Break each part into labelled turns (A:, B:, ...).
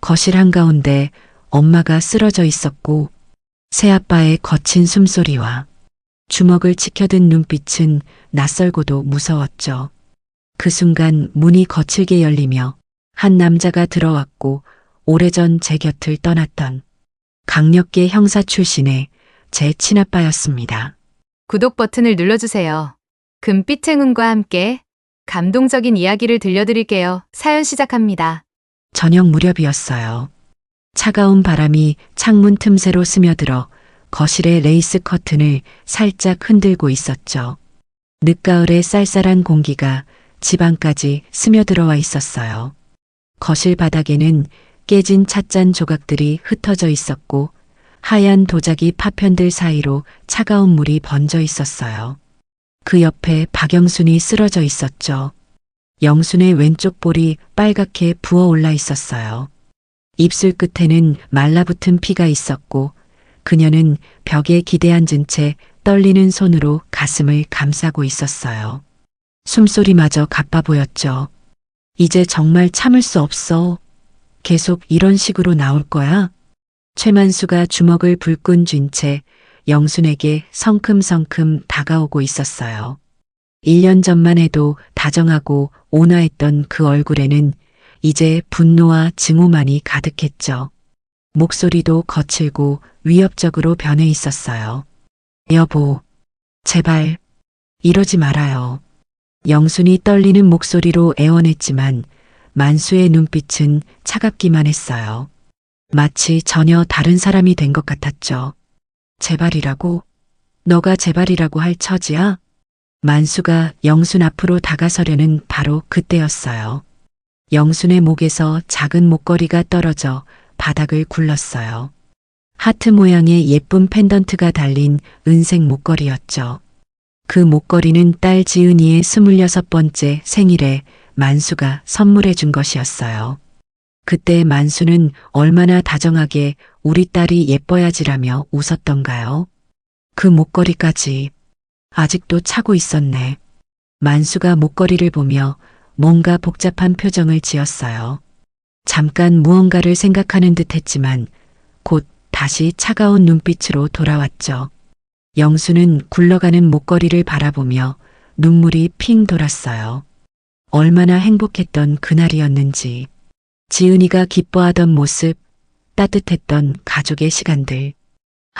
A: 거실 한가운데 엄마가 쓰러져 있었고 새아빠의 거친 숨소리와 주먹을 치켜든 눈빛은 낯설고도 무서웠죠. 그 순간 문이 거칠게 열리며 한 남자가 들어왔고 오래전 제 곁을 떠났던 강력계 형사 출신의 제 친아빠였습니다.
B: 구독 버튼을 눌러주세요. 금빛 행운과 함께 감동적인 이야기를 들려드릴게요. 사연 시작합니다.
A: 저녁 무렵이었어요. 차가운 바람이 창문 틈새로 스며들어 거실의 레이스 커튼을 살짝 흔들고 있었죠. 늦가을의 쌀쌀한 공기가 집 안까지 스며들어와 있었어요. 거실 바닥에는 깨진 찻잔 조각들이 흩어져 있었고 하얀 도자기 파편들 사이로 차가운 물이 번져 있었어요. 그 옆에 박영순이 쓰러져 있었죠. 영순의 왼쪽 볼이 빨갛게 부어올라 있었어요. 입술 끝에는 말라붙은 피가 있었고 그녀는 벽에 기대앉은 채 떨리는 손으로 가슴을 감싸고 있었어요. 숨소리마저 가빠 보였죠. 이제 정말 참을 수 없어. 계속 이런 식으로 나올 거야? 최만수가 주먹을 불끈 쥔 채 영순에게 성큼성큼 다가오고 있었어요. 1년 전만 해도 다정하고 온화했던 그 얼굴에는 이제 분노와 증오만이 가득했죠. 목소리도 거칠고 위협적으로 변해 있었어요. 여보, 제발 이러지 말아요. 영순이 떨리는 목소리로 애원했지만 만수의 눈빛은 차갑기만 했어요. 마치 전혀 다른 사람이 된 것 같았죠. 제발이라고? 너가 제발이라고 할 처지야? 만수가 영순 앞으로 다가서려는 바로 그때였어요. 영순의 목에서 작은 목걸이가 떨어져 바닥을 굴렀어요. 하트 모양의 예쁜 펜던트가 달린 은색 목걸이였죠. 그 목걸이는 딸 지은이의 26번째 생일에 만수가 선물해 준 것이었어요. 그때 만수는 얼마나 다정하게 우리 딸이 예뻐야지라며 웃었던가요? 그 목걸이까지 아직도 차고 있었네. 만수가 목걸이를 보며 뭔가 복잡한 표정을 지었어요. 잠깐 무언가를 생각하는 듯 했지만 곧 다시 차가운 눈빛으로 돌아왔죠. 영수는 굴러가는 목걸이를 바라보며 눈물이 핑 돌았어요. 얼마나 행복했던 그날이었는지. 지은이가 기뻐하던 모습, 따뜻했던 가족의 시간들.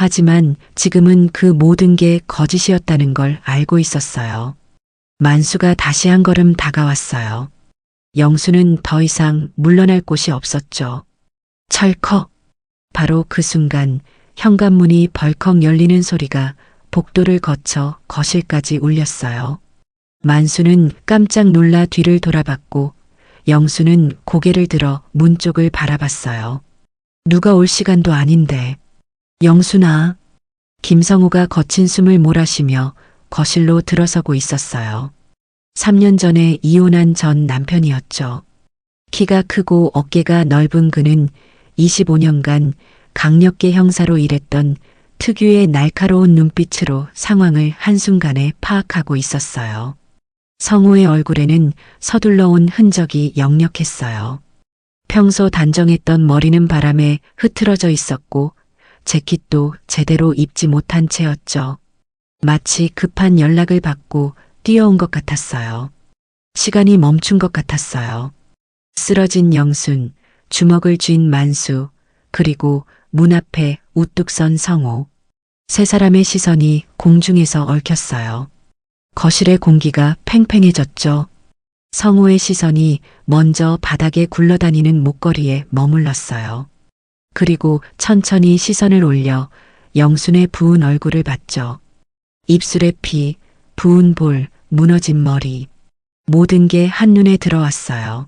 A: 하지만 지금은 그 모든 게 거짓이었다는 걸 알고 있었어요. 만수가 다시 한 걸음 다가왔어요. 영수는 더 이상 물러날 곳이 없었죠. 철컥. 바로 그 순간 현관문이 벌컥 열리는 소리가 복도를 거쳐 거실까지 울렸어요. 만수는 깜짝 놀라 뒤를 돌아봤고 영수는 고개를 들어 문 쪽을 바라봤어요. 누가 올 시간도 아닌데. 영순아. 김성우가 거친 숨을 몰아쉬며 거실로 들어서고 있었어요. 3년 전에 이혼한 전 남편이었죠. 키가 크고 어깨가 넓은 그는 25년간 강력계 형사로 일했던 특유의 날카로운 눈빛으로 상황을 한순간에 파악하고 있었어요. 성우의 얼굴에는 서둘러온 흔적이 역력했어요. 평소 단정했던 머리는 바람에 흐트러져 있었고 재킷도 제대로 입지 못한 채였죠. 마치 급한 연락을 받고 뛰어온 것 같았어요. 시간이 멈춘 것 같았어요. 쓰러진 영순, 주먹을 쥔 만수, 그리고 문 앞에 우뚝 선 성우. 세 사람의 시선이 공중에서 얽혔어요. 거실의 공기가 팽팽해졌죠. 성우의 시선이 먼저 바닥에 굴러다니는 목걸이에 머물렀어요. 그리고 천천히 시선을 올려 영순의 부은 얼굴을 봤죠. 입술에 피, 부은 볼, 무너진 머리. 모든 게 한눈에 들어왔어요.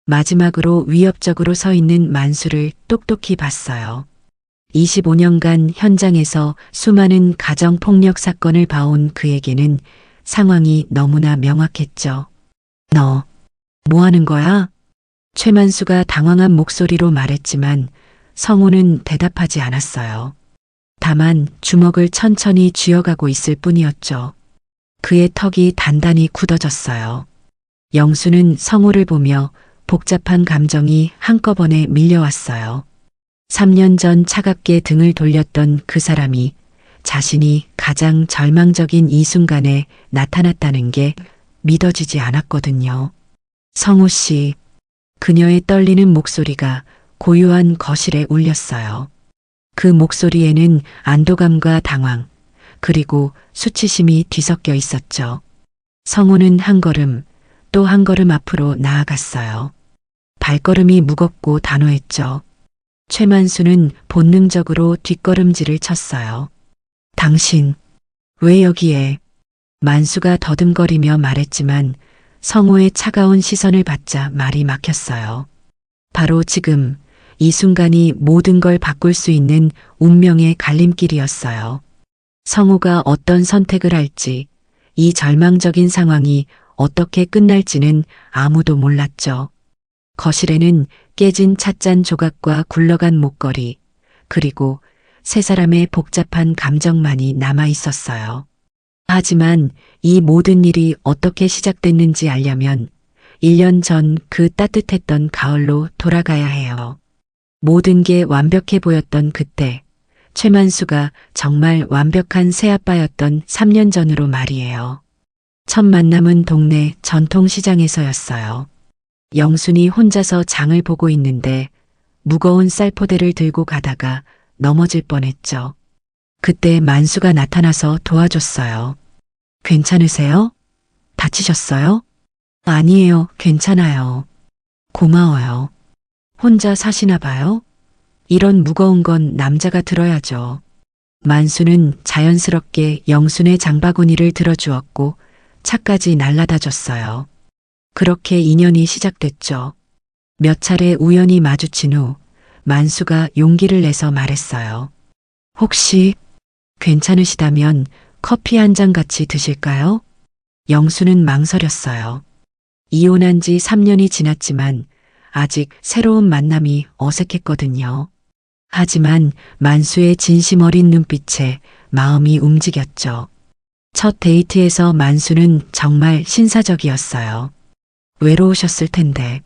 A: 마지막으로 위협적으로 서 있는 만수를 똑똑히 봤어요. 25년간 현장에서 수많은 가정폭력 사건을 봐온 그에게는 상황이 너무나 명확했죠. 너, 뭐 하는 거야? 최만수가 당황한 목소리로 말했지만 성우는 대답하지 않았어요. 다만 주먹을 천천히 쥐어가고 있을 뿐이었죠. 그의 턱이 단단히 굳어졌어요. 영수는 성우를 보며 복잡한 감정이 한꺼번에 밀려왔어요. 3년 전 차갑게 등을 돌렸던 그 사람이 자신이 가장 절망적인 이 순간에 나타났다는 게 믿어지지 않았거든요. 성우 씨, 그녀의 떨리는 목소리가 고요한 거실에 울렸어요. 그 목소리에는 안도감과 당황, 그리고 수치심이 뒤섞여 있었죠. 성우는 한 걸음, 또 한 걸음 앞으로 나아갔어요. 발걸음이 무겁고 단호했죠. 최만수는 본능적으로 뒷걸음질을 쳤어요. 당신, 왜 여기에? 만수가 더듬거리며 말했지만 성우의 차가운 시선을 받자 말이 막혔어요. 바로 지금, 이 순간이 모든 걸 바꿀 수 있는 운명의 갈림길이었어요. 성우가 어떤 선택을 할지, 이 절망적인 상황이 어떻게 끝날지는 아무도 몰랐죠. 거실에는 깨진 찻잔 조각과 굴러간 목걸이, 그리고 세 사람의 복잡한 감정만이 남아 있었어요. 하지만 이 모든 일이 어떻게 시작됐는지 알려면 1년 전 그 따뜻했던 가을로 돌아가야 해요. 모든 게 완벽해 보였던 그때, 최만수가 정말 완벽한 새아빠였던 3년 전으로 말이에요. 첫 만남은 동네 전통시장에서였어요. 영순이 혼자서 장을 보고 있는데 무거운 쌀포대를 들고 가다가 넘어질 뻔했죠. 그때 만수가 나타나서 도와줬어요. 괜찮으세요? 다치셨어요? 아니에요, 괜찮아요. 고마워요. 혼자 사시나 봐요? 이런 무거운 건 남자가 들어야죠. 만수는 자연스럽게 영순의 장바구니를 들어주었고 차까지 날라다 줬어요. 그렇게 인연이 시작됐죠. 몇 차례 우연히 마주친 후 만수가 용기를 내서 말했어요. 혹시 괜찮으시다면 커피 한 잔 같이 드실까요? 영수는 망설였어요. 이혼한 지 3년이 지났지만 아직 새로운 만남이 어색했거든요. 하지만 만수의 진심 어린 눈빛에 마음이 움직였죠. 첫 데이트에서 만수는 정말 신사적이었어요. 외로우셨을 텐데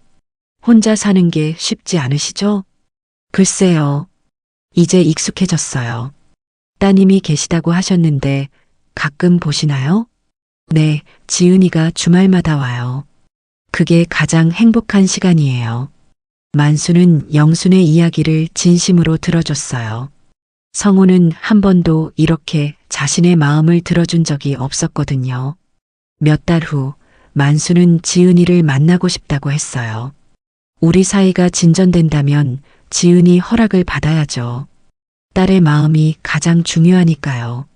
A: 혼자 사는 게 쉽지 않으시죠? 글쎄요. 이제 익숙해졌어요. 따님이 계시다고 하셨는데 가끔 보시나요? 네, 지은이가 주말마다 와요. 그게 가장 행복한 시간이에요. 만수는 영순의 이야기를 진심으로 들어줬어요. 성우는 한 번도 이렇게 자신의 마음을 들어준 적이 없었거든요. 몇 달 후 만수는 지은이를 만나고 싶다고 했어요. 우리 사이가 진전된다면 지은이 허락을 받아야죠. 딸의 마음이 가장 중요하니까요.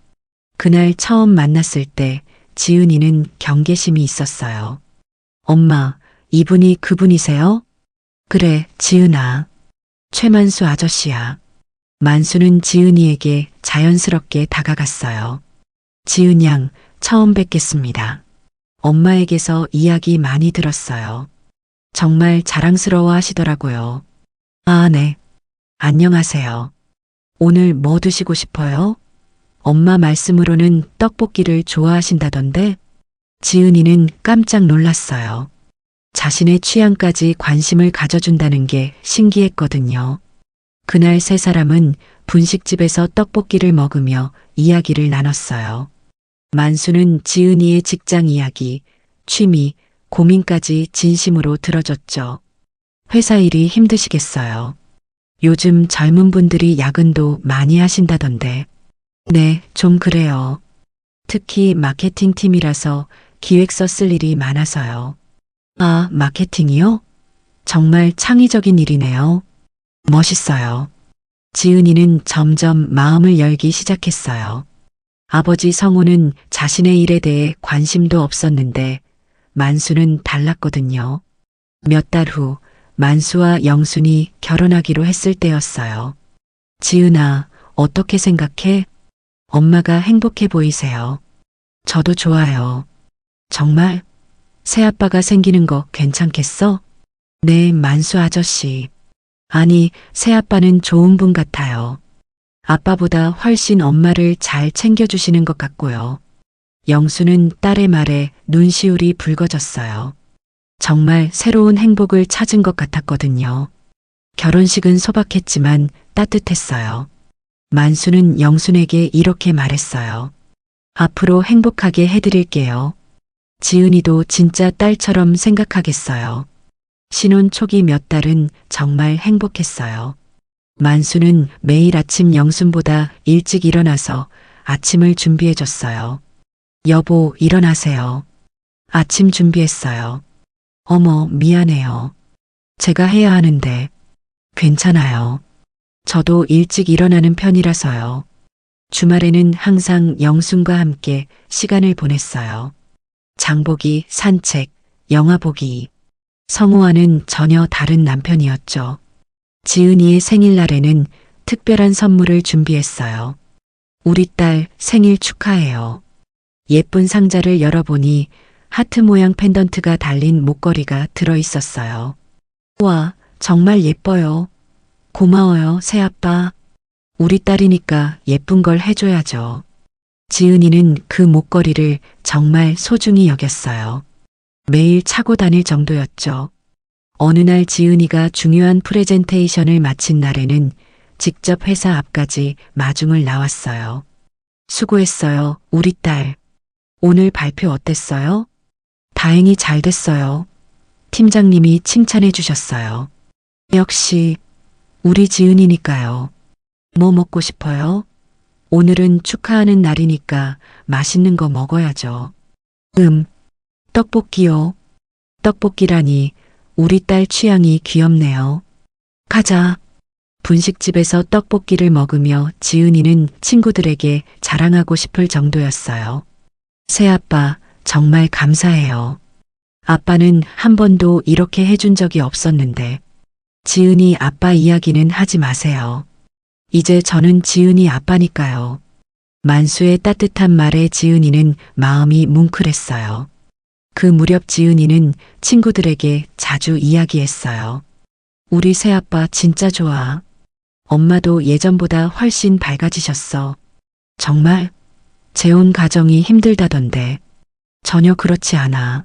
A: 그날 처음 만났을 때 지은이는 경계심이 있었어요. 엄마, 이분이 그분이세요? 그래, 지은아. 최만수 아저씨야. 만수는 지은이에게 자연스럽게 다가갔어요. 지은 양, 처음 뵙겠습니다. 엄마에게서 이야기 많이 들었어요. 정말 자랑스러워 하시더라고요. 아, 네. 안녕하세요. 오늘 뭐 드시고 싶어요? 엄마 말씀으로는 떡볶이를 좋아하신다던데? 지은이는 깜짝 놀랐어요. 자신의 취향까지 관심을 가져준다는 게 신기했거든요. 그날 세 사람은 분식집에서 떡볶이를 먹으며 이야기를 나눴어요. 만수는 지은이의 직장 이야기, 취미, 고민까지 진심으로 들어줬죠. 회사 일이 힘드시겠어요. 요즘 젊은 분들이 야근도 많이 하신다던데. 네, 좀 그래요. 특히 마케팅 팀이라서 기획서 쓸 일이 많아서요. 아, 마케팅이요? 정말 창의적인 일이네요. 멋있어요. 지은이는 점점 마음을 열기 시작했어요. 아버지 성우는 자신의 일에 대해 관심도 없었는데 만수는 달랐거든요. 몇 달 후 만수와 영순이 결혼하기로 했을 때였어요. 지은아, 어떻게 생각해? 엄마가 행복해 보이세요. 저도 좋아요. 정말? 새아빠가 생기는 거 괜찮겠어? 네, 만수 아저씨. 아니, 새아빠는 좋은 분 같아요. 아빠보다 훨씬 엄마를 잘 챙겨주시는 것 같고요. 영수는 딸의 말에 눈시울이 붉어졌어요. 정말 새로운 행복을 찾은 것 같았거든요. 결혼식은 소박했지만 따뜻했어요. 만수는 영순에게 이렇게 말했어요. 앞으로 행복하게 해드릴게요. 지은이도 진짜 딸처럼 생각하겠어요. 신혼 초기 몇 달은 정말 행복했어요. 만수는 매일 아침 영순보다 일찍 일어나서 아침을 준비해줬어요. 여보, 일어나세요. 아침 준비했어요. 어머, 미안해요. 제가 해야 하는데. 괜찮아요. 저도 일찍 일어나는 편이라서요. 주말에는 항상 영순과 함께 시간을 보냈어요. 장보기, 산책, 영화 보기. 성우와는 전혀 다른 남편이었죠. 지은이의 생일날에는 특별한 선물을 준비했어요. 우리 딸 생일 축하해요. 예쁜 상자를 열어보니 하트 모양 펜던트가 달린 목걸이가 들어있었어요. 와, 정말 예뻐요. 고마워요, 새아빠. 우리 딸이니까 예쁜 걸 해줘야죠. 지은이는 그 목걸이를 정말 소중히 여겼어요. 매일 차고 다닐 정도였죠. 어느 날 지은이가 중요한 프레젠테이션을 마친 날에는 직접 회사 앞까지 마중을 나왔어요. 수고했어요, 우리 딸. 오늘 발표 어땠어요? 다행히 잘 됐어요. 팀장님이 칭찬해 주셨어요. 역시 우리 지은이니까요. 뭐 먹고 싶어요? 오늘은 축하하는 날이니까 맛있는 거 먹어야죠. 떡볶이요. 떡볶이라니 우리 딸 취향이 귀엽네요. 가자. 분식집에서 떡볶이를 먹으며 지은이는 친구들에게 자랑하고 싶을 정도였어요. 새아빠, 정말 감사해요. 아빠는 한 번도 이렇게 해준 적이 없었는데. 지은이 아빠 이야기는 하지 마세요. 이제 저는 지은이 아빠니까요. 만수의 따뜻한 말에 지은이는 마음이 뭉클했어요. 그 무렵 지은이는 친구들에게 자주 이야기했어요. 우리 새아빠 진짜 좋아. 엄마도 예전보다 훨씬 밝아지셨어. 정말? 재혼 가정이 힘들다던데. 전혀 그렇지 않아.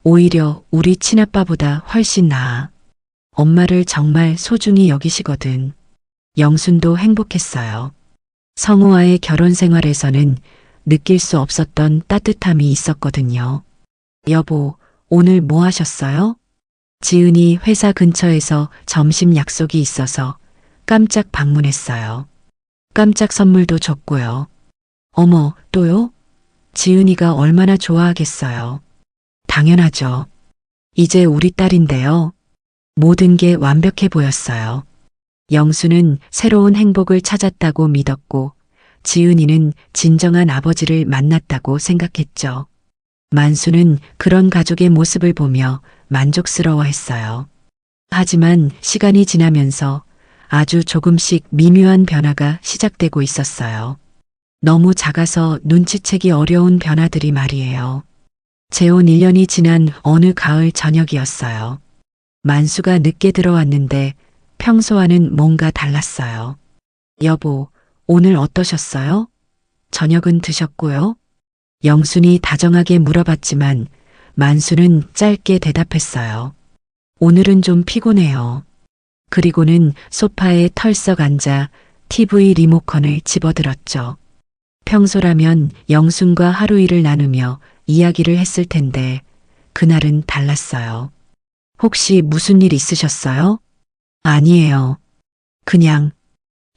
A: 오히려 우리 친아빠보다 훨씬 나아. 엄마를 정말 소중히 여기시거든. 영순도 행복했어요. 성우와의 결혼 생활에서는 느낄 수 없었던 따뜻함이 있었거든요. 여보, 오늘 뭐 하셨어요? 지은이 회사 근처에서 점심 약속이 있어서 깜짝 방문했어요. 깜짝 선물도 줬고요. 어머, 또요? 지은이가 얼마나 좋아하겠어요. 당연하죠. 이제 우리 딸인데요. 모든 게 완벽해 보였어요. 영수는 새로운 행복을 찾았다고 믿었고, 지은이는 진정한 아버지를 만났다고 생각했죠. 만수는 그런 가족의 모습을 보며 만족스러워했어요. 하지만 시간이 지나면서 아주 조금씩 미묘한 변화가 시작되고 있었어요. 너무 작아서 눈치채기 어려운 변화들이 말이에요. 재혼 1년이 지난 어느 가을 저녁이었어요. 만수가 늦게 들어왔는데 평소와는 뭔가 달랐어요. 여보, 오늘 어떠셨어요? 저녁은 드셨고요? 영순이 다정하게 물어봤지만 만수는 짧게 대답했어요. 오늘은 좀 피곤해요. 그리고는 소파에 털썩 앉아 TV 리모컨을 집어들었죠. 평소라면 영순과 하루 일을 나누며 이야기를 했을 텐데 그날은 달랐어요. 혹시 무슨 일 있으셨어요? 아니에요. 그냥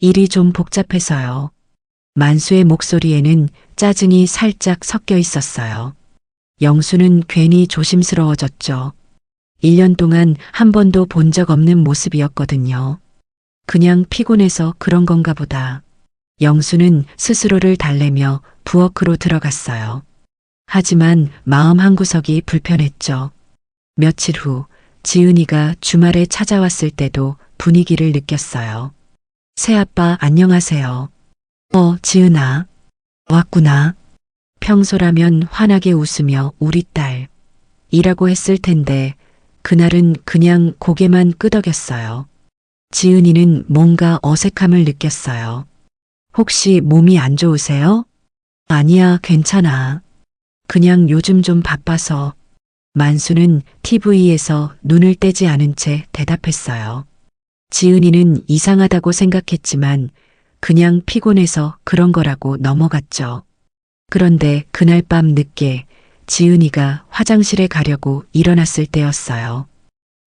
A: 일이 좀 복잡해서요. 만수의 목소리에는 짜증이 살짝 섞여 있었어요. 영수는 괜히 조심스러워졌죠. 1년 동안 한 번도 본 적 없는 모습이었거든요. 그냥 피곤해서 그런 건가 보다. 영수는 스스로를 달래며 부엌으로 들어갔어요. 하지만 마음 한구석이 불편했죠. 며칠 후 지은이가 주말에 찾아왔을 때도 분위기를 느꼈어요. 새아빠 안녕하세요. 지은아. 왔구나. 평소라면 환하게 웃으며 우리 딸. 이라고 했을 텐데 그날은 그냥 고개만 끄덕였어요. 지은이는 뭔가 어색함을 느꼈어요. 혹시 몸이 안 좋으세요? 아니야, 괜찮아. 그냥 요즘 좀 바빠서. 만수는 TV에서 눈을 떼지 않은 채 대답했어요. 지은이는 이상하다고 생각했지만 그냥 피곤해서 그런 거라고 넘어갔죠. 그런데 그날 밤 늦게 지은이가 화장실에 가려고 일어났을 때였어요.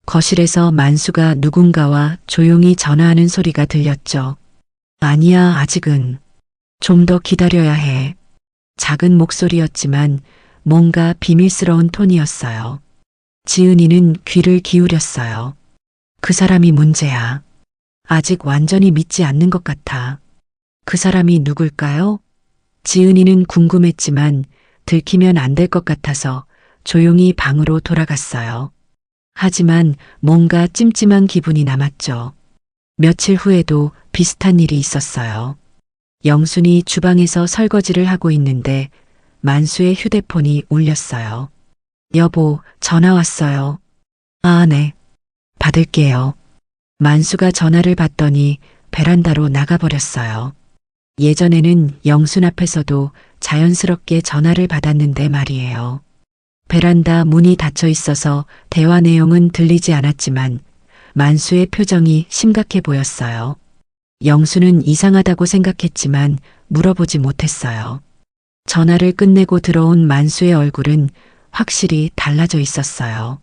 A: 거실에서 만수가 누군가와 조용히 전화하는 소리가 들렸죠. 아니야, 아직은. 좀 더 기다려야 해. 작은 목소리였지만 뭔가 비밀스러운 톤이었어요. 지은이는 귀를 기울였어요. 그 사람이 문제야. 아직 완전히 믿지 않는 것 같아. 그 사람이 누굴까요? 지은이는 궁금했지만 들키면 안 될 것 같아서 조용히 방으로 돌아갔어요. 하지만 뭔가 찜찜한 기분이 남았죠. 며칠 후에도 비슷한 일이 있었어요. 영순이 주방에서 설거지를 하고 있는데 만수의 휴대폰이 울렸어요. 여보, 전화 왔어요. 아, 네. 받을게요. 만수가 전화를 받더니 베란다로 나가버렸어요. 예전에는 영순 앞에서도 자연스럽게 전화를 받았는데 말이에요. 베란다 문이 닫혀 있어서 대화 내용은 들리지 않았지만 만수의 표정이 심각해 보였어요. 영수는 이상하다고 생각했지만 물어보지 못했어요. 전화를 끝내고 들어온 만수의 얼굴은 확실히 달라져 있었어요.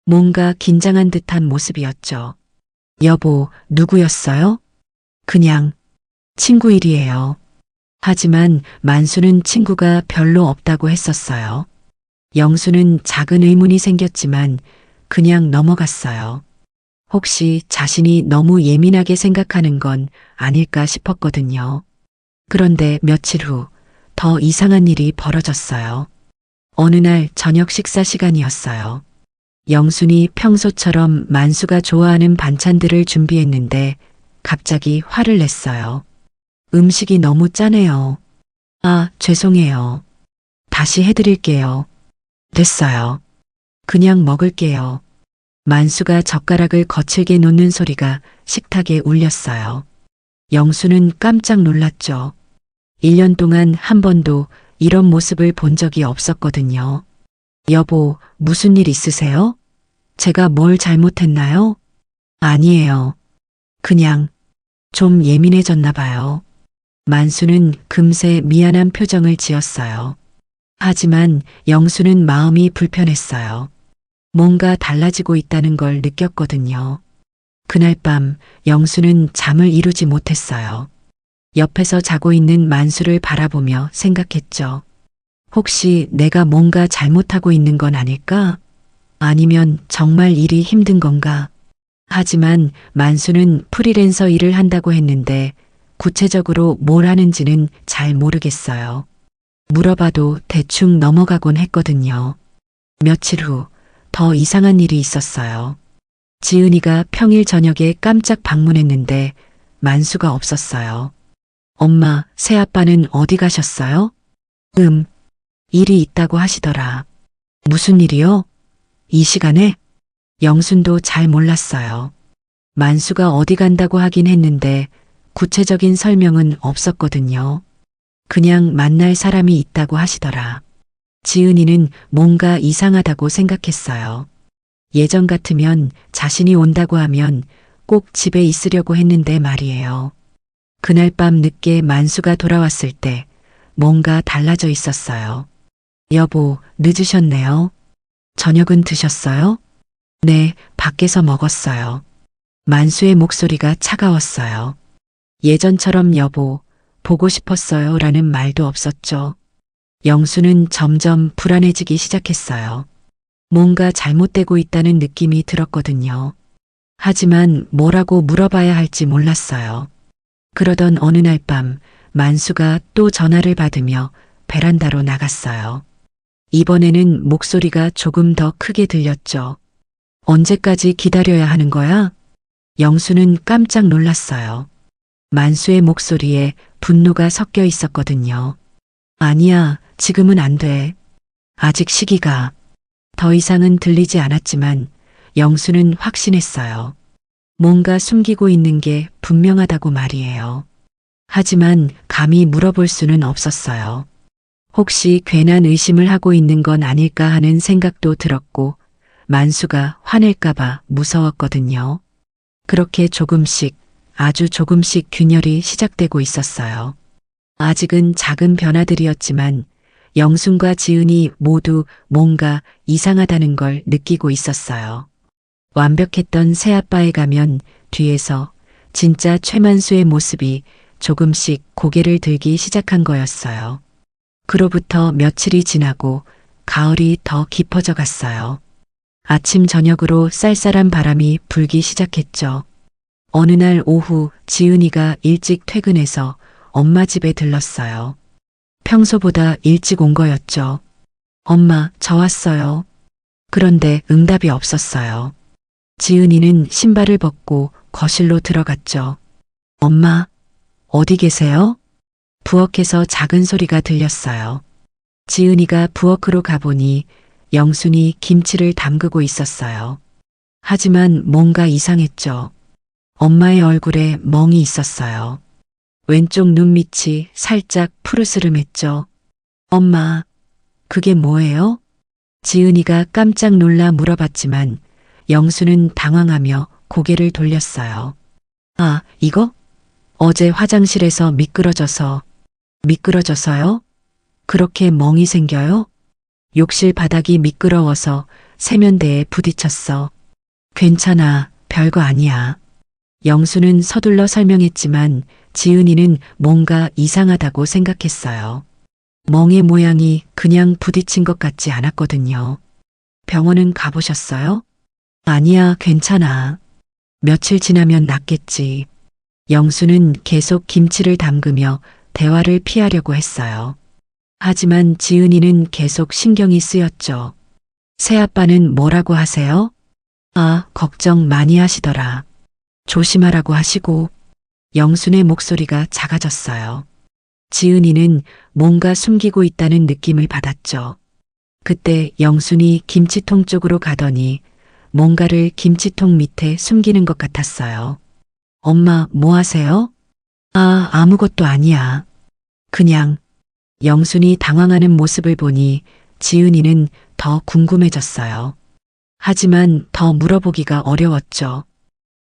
A: 뭔가 긴장한 듯한 모습이었죠. 여보, 누구였어요? 그냥 친구 일이에요. 하지만 만수는 친구가 별로 없다고 했었어요. 영수는 작은 의문이 생겼지만 그냥 넘어갔어요. 혹시 자신이 너무 예민하게 생각하는 건 아닐까 싶었거든요. 그런데 며칠 후 더 이상한 일이 벌어졌어요. 어느 날 저녁 식사 시간이었어요. 영순이 평소처럼 만수가 좋아하는 반찬들을 준비했는데 갑자기 화를 냈어요. 음식이 너무 짜네요. 아, 죄송해요. 다시 해드릴게요. 됐어요. 그냥 먹을게요. 만수가 젓가락을 거칠게 놓는 소리가 식탁에 울렸어요. 영수는 깜짝 놀랐죠. 1년 동안 한 번도 이런 모습을 본 적이 없었거든요. 여보, 무슨 일 있으세요? 제가 뭘 잘못했나요? 아니에요. 그냥 좀 예민해졌나 봐요. 만수는 금세 미안한 표정을 지었어요. 하지만 영수는 마음이 불편했어요. 뭔가 달라지고 있다는 걸 느꼈거든요. 그날 밤 영수는 잠을 이루지 못했어요. 옆에서 자고 있는 만수를 바라보며 생각했죠. 혹시 내가 뭔가 잘못하고 있는 건 아닐까? 아니면 정말 일이 힘든 건가? 하지만 만수는 프리랜서 일을 한다고 했는데 구체적으로 뭘 하는지는 잘 모르겠어요. 물어봐도 대충 넘어가곤 했거든요. 며칠 후 더 이상한 일이 있었어요. 지은이가 평일 저녁에 깜짝 방문했는데 만수가 없었어요. 엄마, 새아빠는 어디 가셨어요? 일이 있다고 하시더라. 무슨 일이요? 이 시간에? 영순도 잘 몰랐어요. 만수가 어디 간다고 하긴 했는데 구체적인 설명은 없었거든요. 그냥 만날 사람이 있다고 하시더라. 지은이는 뭔가 이상하다고 생각했어요. 예전 같으면 자신이 온다고 하면 꼭 집에 있으려고 했는데 말이에요. 그날 밤 늦게 만수가 돌아왔을 때 뭔가 달라져 있었어요. 여보, 늦으셨네요. 저녁은 드셨어요? 네, 밖에서 먹었어요. 만수의 목소리가 차가웠어요. 예전처럼 여보, 보고 싶었어요 라는 말도 없었죠. 영수는 점점 불안해지기 시작했어요. 뭔가 잘못되고 있다는 느낌이 들었거든요. 하지만 뭐라고 물어봐야 할지 몰랐어요. 그러던 어느 날 밤 만수가 또 전화를 받으며 베란다로 나갔어요. 이번에는 목소리가 조금 더 크게 들렸죠. 언제까지 기다려야 하는 거야? 영수는 깜짝 놀랐어요. 만수의 목소리에 분노가 섞여 있었거든요. 아니야, 지금은 안 돼. 아직 시기가. 더 이상은 들리지 않았지만 영수는 확신했어요. 뭔가 숨기고 있는 게 분명하다고 말이에요. 하지만 감히 물어볼 수는 없었어요. 혹시 괜한 의심을 하고 있는 건 아닐까 하는 생각도 들었고 만수가 화낼까봐 무서웠거든요. 그렇게 조금씩, 아주 조금씩 균열이 시작되고 있었어요. 아직은 작은 변화들이었지만 영순과 지은이 모두 뭔가 이상하다는 걸 느끼고 있었어요. 완벽했던 새아빠에 가면 뒤에서 진짜 최만수의 모습이 조금씩 고개를 들기 시작한 거였어요. 그로부터 며칠이 지나고 가을이 더 깊어져 갔어요. 아침 저녁으로 쌀쌀한 바람이 불기 시작했죠. 어느 날 오후 지은이가 일찍 퇴근해서 엄마 집에 들렀어요. 평소보다 일찍 온 거였죠. 엄마, 저 왔어요. 그런데 응답이 없었어요. 지은이는 신발을 벗고 거실로 들어갔죠. 엄마, 어디 계세요? 부엌에서 작은 소리가 들렸어요. 지은이가 부엌으로 가보니 영순이 김치를 담그고 있었어요. 하지만 뭔가 이상했죠. 엄마의 얼굴에 멍이 있었어요. 왼쪽 눈 밑이 살짝 푸르스름했죠. 엄마, 그게 뭐예요? 지은이가 깜짝 놀라 물어봤지만 영수는 당황하며 고개를 돌렸어요. 아, 이거? 어제 화장실에서 미끄러져서요? 그렇게 멍이 생겨요? 욕실 바닥이 미끄러워서 세면대에 부딪혔어. 괜찮아, 별거 아니야. 영수는 서둘러 설명했지만 지은이는 뭔가 이상하다고 생각했어요. 멍의 모양이 그냥 부딪힌 것 같지 않았거든요. 병원은 가보셨어요? 아니야, 괜찮아. 며칠 지나면 낫겠지. 영수는 계속 김치를 담그며 대화를 피하려고 했어요. 하지만 지은이는 계속 신경이 쓰였죠. 새아빠는 뭐라고 하세요? 아, 걱정 많이 하시더라. 조심하라고 하시고. 영순의 목소리가 작아졌어요. 지은이는 뭔가 숨기고 있다는 느낌을 받았죠. 그때 영순이 김치통 쪽으로 가더니 뭔가를 김치통 밑에 숨기는 것 같았어요. 엄마, 뭐 하세요? 아, 아무것도 아니야. 그냥. 영순이 당황하는 모습을 보니 지은이는 더 궁금해졌어요. 하지만 더 물어보기가 어려웠죠.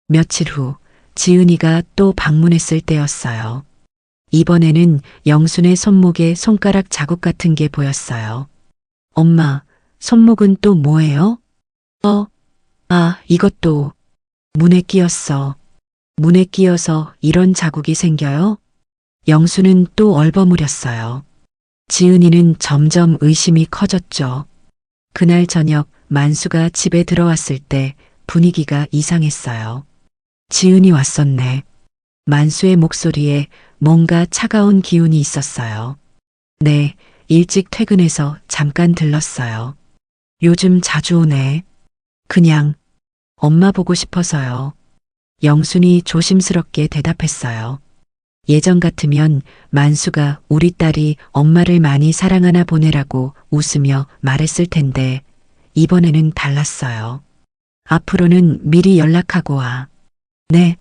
A: 며칠 후 지은이가 또 방문했을 때였어요. 이번에는 영순의 손목에 손가락 자국 같은 게 보였어요. 엄마, 손목은 또 뭐예요? 이것도 문에 끼었어. 문에 끼어서 이런 자국이 생겨요? 영수는 또 얼버무렸어요. 지은이는 점점 의심이 커졌죠. 그날 저녁 만수가 집에 들어왔을 때 분위기가 이상했어요. 지은이 왔었네. 만수의 목소리에 뭔가 차가운 기운이 있었어요. 네, 일찍 퇴근해서 잠깐 들렀어요. 요즘 자주 오네. 그냥 엄마 보고 싶어서요. 영순이 조심스럽게 대답했어요. 예전 같으면 만수가 우리 딸이 엄마를 많이 사랑하나 보내라고 웃으며 말했을 텐데 이번에는 달랐어요. 앞으로는 미리 연락하고 와. 네.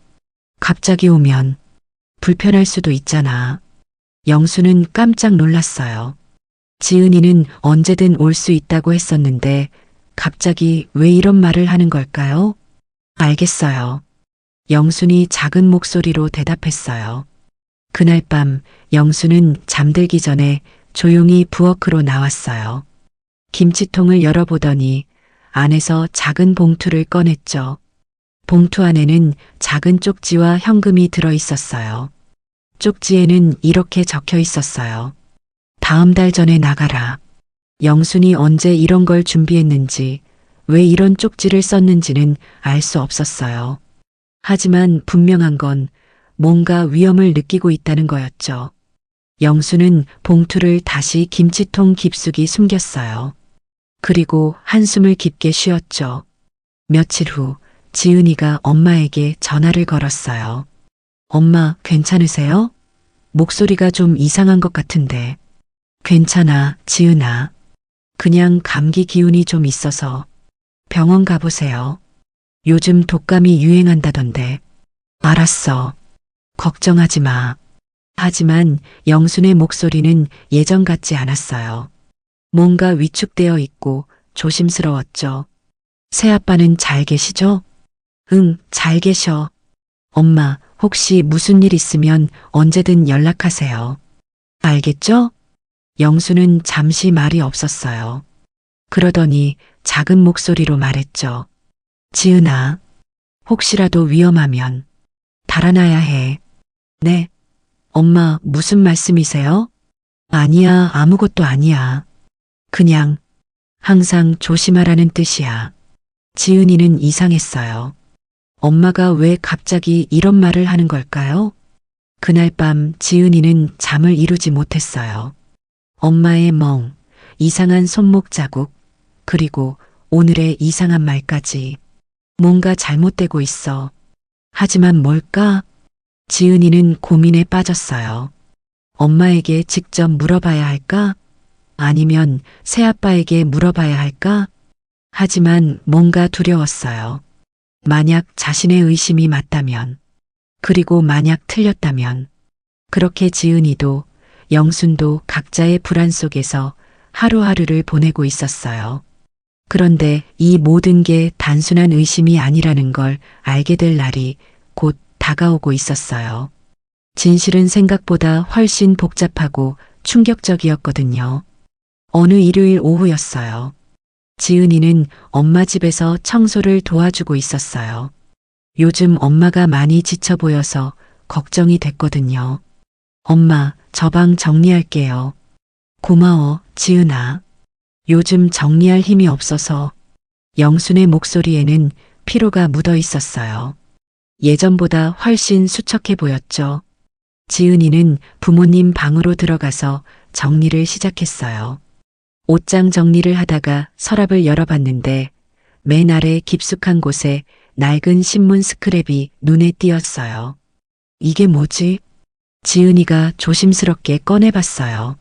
A: 갑자기 오면 불편할 수도 있잖아. 영수는 깜짝 놀랐어요. 지은이는 언제든 올 수 있다고 했었는데 갑자기 왜 이런 말을 하는 걸까요? 알겠어요. 영순이 작은 목소리로 대답했어요. 그날 밤 영수는 잠들기 전에 조용히 부엌으로 나왔어요. 김치통을 열어보더니 안에서 작은 봉투를 꺼냈죠. 봉투 안에는 작은 쪽지와 현금이 들어 있었어요. 쪽지에는 이렇게 적혀 있었어요. 다음 달 전에 나가라. 영순이 언제 이런 걸 준비했는지, 왜 이런 쪽지를 썼는지는 알 수 없었어요. 하지만 분명한 건 뭔가 위험을 느끼고 있다는 거였죠. 영수는 봉투를 다시 김치통 깊숙이 숨겼어요. 그리고 한숨을 깊게 쉬었죠. 며칠 후 지은이가 엄마에게 전화를 걸었어요. 엄마, 괜찮으세요? 목소리가 좀 이상한 것 같은데. 괜찮아, 지은아. 그냥 감기 기운이 좀 있어서 병원 가보세요. 요즘 독감이 유행한다던데. 알았어. 걱정하지 마. 하지만 영순의 목소리는 예전 같지 않았어요. 뭔가 위축되어 있고 조심스러웠죠. 새아빠는 잘 계시죠? 응, 잘 계셔. 엄마, 혹시 무슨 일 있으면 언제든 연락하세요. 알겠죠? 영수는 잠시 말이 없었어요. 그러더니 작은 목소리로 말했죠. 지은아, 혹시라도 위험하면 달아나야 해. 네. 엄마, 무슨 말씀이세요? 아니야, 아무것도 아니야. 그냥 항상 조심하라는 뜻이야. 지은이는 이상했어요. 엄마가 왜 갑자기 이런 말을 하는 걸까요? 그날 밤 지은이는 잠을 이루지 못했어요. 엄마의 멍, 이상한 손목 자국, 그리고 오늘의 이상한 말까지. 뭔가 잘못되고 있어. 하지만 뭘까? 지은이는 고민에 빠졌어요. 엄마에게 직접 물어봐야 할까? 아니면 새아빠에게 물어봐야 할까? 하지만 뭔가 두려웠어요. 만약 자신의 의심이 맞다면, 그리고 만약 틀렸다면, 그렇게 지은이도 영순도 각자의 불안 속에서 하루하루를 보내고 있었어요. 그런데 이 모든 게 단순한 의심이 아니라는 걸 알게 될 날이 곧 다가오고 있었어요. 진실은 생각보다 훨씬 복잡하고 충격적이었거든요. 어느 일요일 오후였어요. 지은이는 엄마 집에서 청소를 도와주고 있었어요. 요즘 엄마가 많이 지쳐 보여서 걱정이 됐거든요. 엄마, 저 방 정리할게요. 고마워, 지은아. 요즘 정리할 힘이 없어서. 영순의 목소리에는 피로가 묻어 있었어요. 예전보다 훨씬 수척해 보였죠. 지은이는 부모님 방으로 들어가서 정리를 시작했어요. 옷장 정리를 하다가 서랍을 열어봤는데 맨 아래 깊숙한 곳에 낡은 신문 스크랩이 눈에 띄었어요. 이게 뭐지? 지은이가 조심스럽게 꺼내봤어요.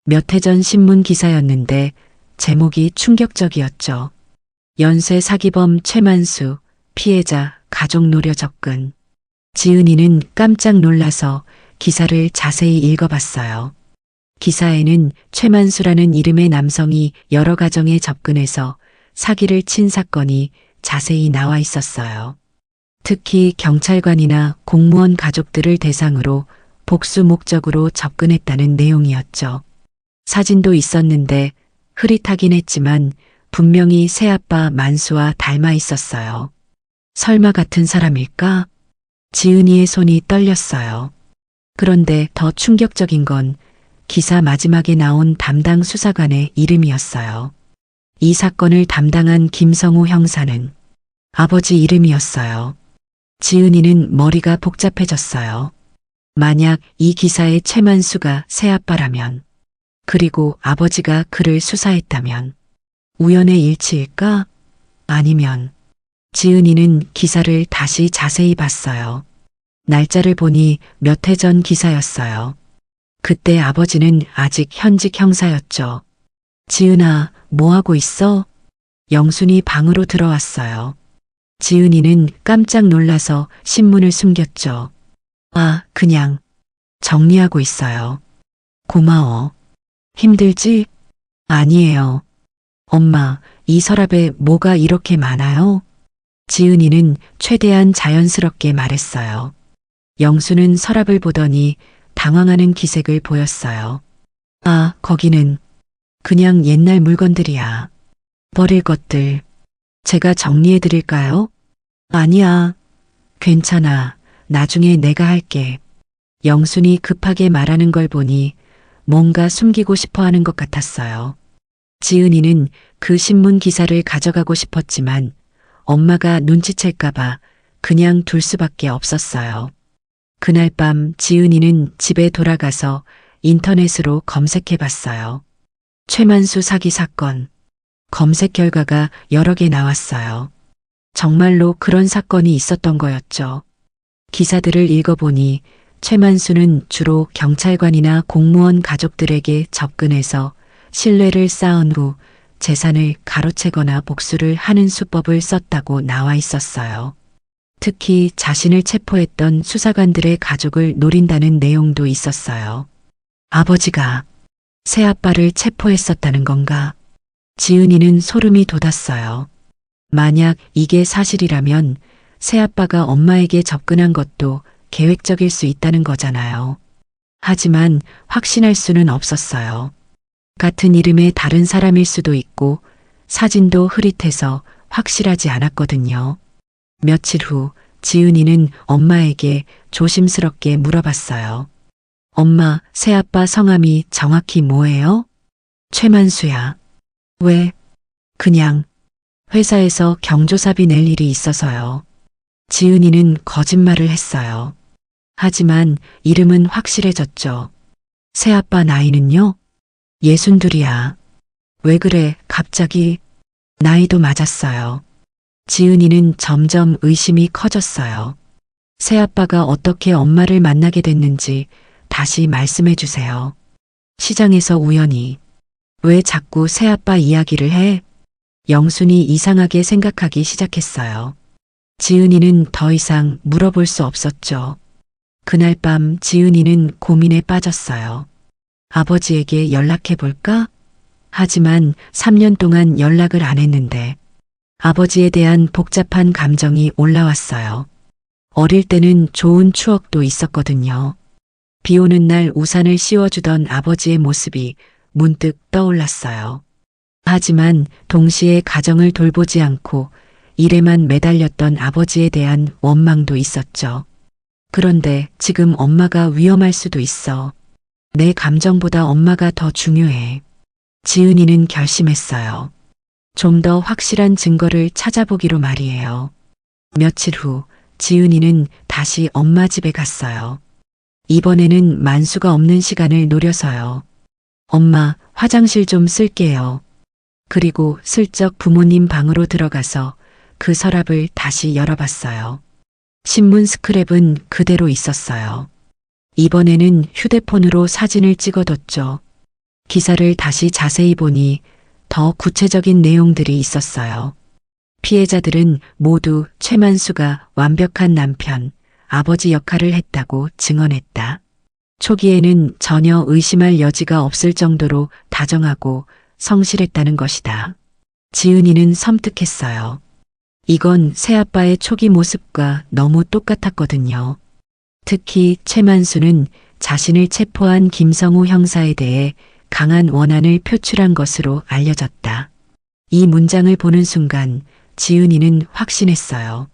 A: 몇 해 전 신문 기사였는데 제목이 충격적이었죠. 연쇄 사기범 최만수, 피해자, 가족 노려 접근. 지은이는 깜짝 놀라서 기사를 자세히 읽어봤어요. 기사에는 최만수라는 이름의 남성이 여러 가정에 접근해서 사기를 친 사건이 자세히 나와 있었어요. 특히 경찰관이나 공무원 가족들을 대상으로 복수 목적으로 접근했다는 내용이었죠. 사진도 있었는데 흐릿하긴 했지만 분명히 새아빠 만수와 닮아 있었어요. 설마 같은 사람일까? 지은이의 손이 떨렸어요. 그런데 더 충격적인 건 기사 마지막에 나온 담당 수사관의 이름이었어요. 이 사건을 담당한 김성우 형사는 아버지 이름이었어요. 지은이는 머리가 복잡해졌어요. 만약 이 기사의 최만수가 새아빠라면, 그리고 아버지가 그를 수사했다면, 우연의 일치일까? 아니면, 지은이는 기사를 다시 자세히 봤어요. 날짜를 보니 몇 해 전 기사였어요. 그때 아버지는 아직 현직 형사였죠. 지은아, 뭐하고 있어? 영순이 방으로 들어왔어요. 지은이는 깜짝 놀라서 신문을 숨겼죠. 아, 그냥 정리하고 있어요. 고마워. 힘들지? 아니에요. 엄마, 이 서랍에 뭐가 이렇게 많아요? 지은이는 최대한 자연스럽게 말했어요. 영수는 서랍을 보더니 당황하는 기색을 보였어요. 아, 거기는 그냥 옛날 물건들이야. 버릴 것들. 제가 정리해 드릴까요? 아니야. 괜찮아. 나중에 내가 할게. 영순이 급하게 말하는 걸 보니 뭔가 숨기고 싶어 하는 것 같았어요. 지은이는 그 신문 기사를 가져가고 싶었지만 엄마가 눈치챌까봐 그냥 둘 수밖에 없었어요. 그날 밤 지은이는 집에 돌아가서 인터넷으로 검색해 봤어요. 최만수 사기 사건. 검색 결과가 여러 개 나왔어요. 정말로 그런 사건이 있었던 거였죠. 기사들을 읽어보니 최만수는 주로 경찰관이나 공무원 가족들에게 접근해서 신뢰를 쌓은 후 재산을 가로채거나 복수를 하는 수법을 썼다고 나와 있었어요. 특히 자신을 체포했던 수사관들의 가족을 노린다는 내용도 있었어요. 아버지가 새아빠를 체포했었다는 건가? 지은이는 소름이 돋았어요. 만약 이게 사실이라면 새아빠가 엄마에게 접근한 것도 계획적일 수 있다는 거잖아요. 하지만 확신할 수는 없었어요. 같은 이름의 다른 사람일 수도 있고 사진도 흐릿해서 확실하지 않았거든요. 며칠 후 지은이는 엄마에게 조심스럽게 물어봤어요. 엄마, 새아빠 성함이 정확히 뭐예요? 최만수야. 왜? 그냥 회사에서 경조사비 낼 일이 있어서요. 지은이는 거짓말을 했어요. 하지만 이름은 확실해졌죠. 새아빠 나이는요? 62이야. 왜 그래, 갑자기? 나이도 맞았어요. 지은이는 점점 의심이 커졌어요. 새아빠가 어떻게 엄마를 만나게 됐는지 다시 말씀해 주세요. 시장에서 우연히. 왜 자꾸 새아빠 이야기를 해? 영순이 이상하게 생각하기 시작했어요. 지은이는 더 이상 물어볼 수 없었죠. 그날 밤 지은이는 고민에 빠졌어요. 아버지에게 연락해 볼까? 하지만 3년 동안 연락을 안 했는데 아버지에 대한 복잡한 감정이 올라왔어요. 어릴 때는 좋은 추억도 있었거든요. 비 오는 날 우산을 씌워주던 아버지의 모습이 문득 떠올랐어요. 하지만 동시에 가정을 돌보지 않고 일에만 매달렸던 아버지에 대한 원망도 있었죠. 그런데 지금 엄마가 위험할 수도 있어. 내 감정보다 엄마가 더 중요해. 지은이는 결심했어요. 좀 더 확실한 증거를 찾아보기로 말이에요. 며칠 후 지은이는 다시 엄마 집에 갔어요. 이번에는 만수가 없는 시간을 노려서요. 엄마, 화장실 좀 쓸게요. 그리고 슬쩍 부모님 방으로 들어가서 그 서랍을 다시 열어봤어요. 신문 스크랩은 그대로 있었어요. 이번에는 휴대폰으로 사진을 찍어뒀죠. 기사를 다시 자세히 보니 더 구체적인 내용들이 있었어요. 피해자들은 모두 최만수가 완벽한 남편, 아버지 역할을 했다고 증언했다. 초기에는 전혀 의심할 여지가 없을 정도로 다정하고 성실했다는 것이다. 지은이는 섬뜩했어요. 이건 새아빠의 초기 모습과 너무 똑같았거든요. 특히 최만수는 자신을 체포한 김성우 형사에 대해 강한 원한을 표출한 것으로 알려졌다. 이 문장을 보는 순간 지은이는 확신했어요.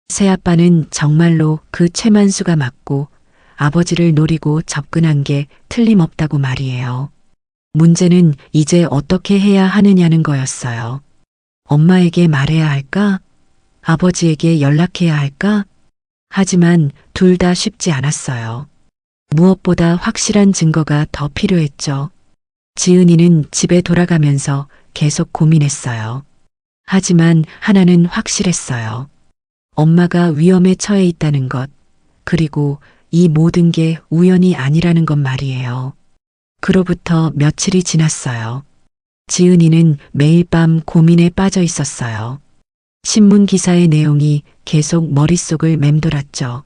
A: 새아빠는 정말로 그 최만수가 맞고 아버지를 노리고 접근한 게 틀림없다고 말이에요. 문제는 이제 어떻게 해야 하느냐는 거였어요. 엄마에게 말해야 할까? 아버지에게 연락해야 할까? 하지만 둘 다 쉽지 않았어요. 무엇보다 확실한 증거가 더 필요했죠. 지은이는 집에 돌아가면서 계속 고민했어요. 하지만 하나는 확실했어요. 엄마가 위험에 처해 있다는 것, 그리고 이 모든 게 우연이 아니라는 것 말이에요. 그로부터 며칠이 지났어요. 지은이는 매일 밤 고민에 빠져 있었어요. 신문 기사의 내용이 계속 머릿속을 맴돌았죠.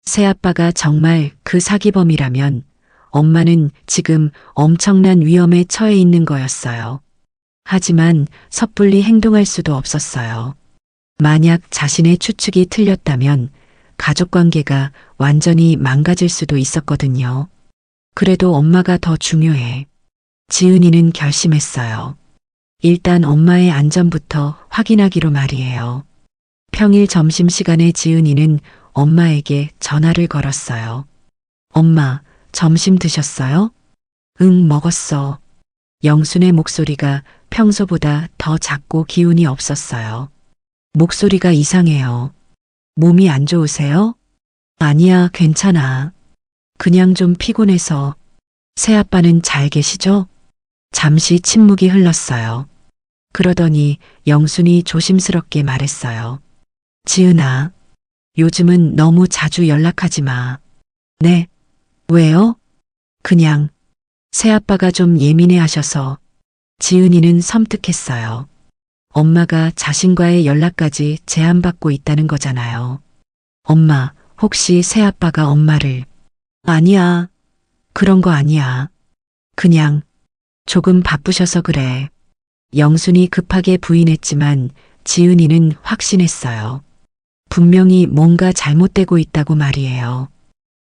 A: 새아빠가 정말 그 사기범이라면 엄마는 지금 엄청난 위험에 처해 있는 거였어요. 하지만 섣불리 행동할 수도 없었어요. 만약 자신의 추측이 틀렸다면 가족 관계가 완전히 망가질 수도 있었거든요. 그래도 엄마가 더 중요해. 지은이는 결심했어요. 일단 엄마의 안전부터 확인하기로 말이에요. 평일 점심시간에 지은이는 엄마에게 전화를 걸었어요. 엄마, 점심 드셨어요? 응, 먹었어. 영순의 목소리가 평소보다 더 작고 기운이 없었어요. 목소리가 이상해요. 몸이 안 좋으세요? 아니야, 괜찮아. 그냥 좀 피곤해서. 새아빠는 잘 계시죠? 잠시 침묵이 흘렀어요. 그러더니 영순이 조심스럽게 말했어요. 지은아, 요즘은 너무 자주 연락하지 마. 네? 왜요? 그냥 새아빠가 좀 예민해 하셔서. 지은이는 섬뜩했어요. 엄마가 자신과의 연락까지 제한받고 있다는 거잖아요. 엄마, 혹시 새아빠가 엄마를. 아니야. 그런 거 아니야. 그냥 조금 바쁘셔서 그래. 영순이 급하게 부인했지만 지은이는 확신했어요. 분명히 뭔가 잘못되고 있다고 말이에요.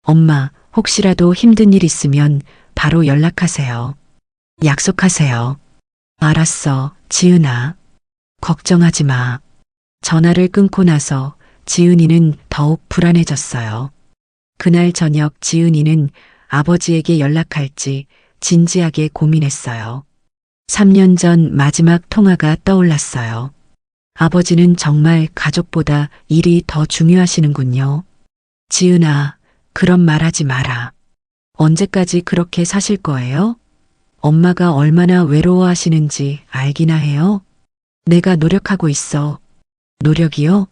A: 엄마, 혹시라도 힘든 일 있으면 바로 연락하세요. 약속하세요. 알았어, 지은아. 걱정하지 마. 전화를 끊고 나서 지은이는 더욱 불안해졌어요. 그날 저녁 지은이는 아버지에게 연락할지 진지하게 고민했어요. 3년 전 마지막 통화가 떠올랐어요. 아버지는 정말 가족보다 일이 더 중요하시는군요. 지은아, 그런 말 하지 마라. 언제까지 그렇게 사실 거예요? 엄마가 얼마나 외로워하시는지 알기나 해요? 내가 노력하고 있어. 노력이요?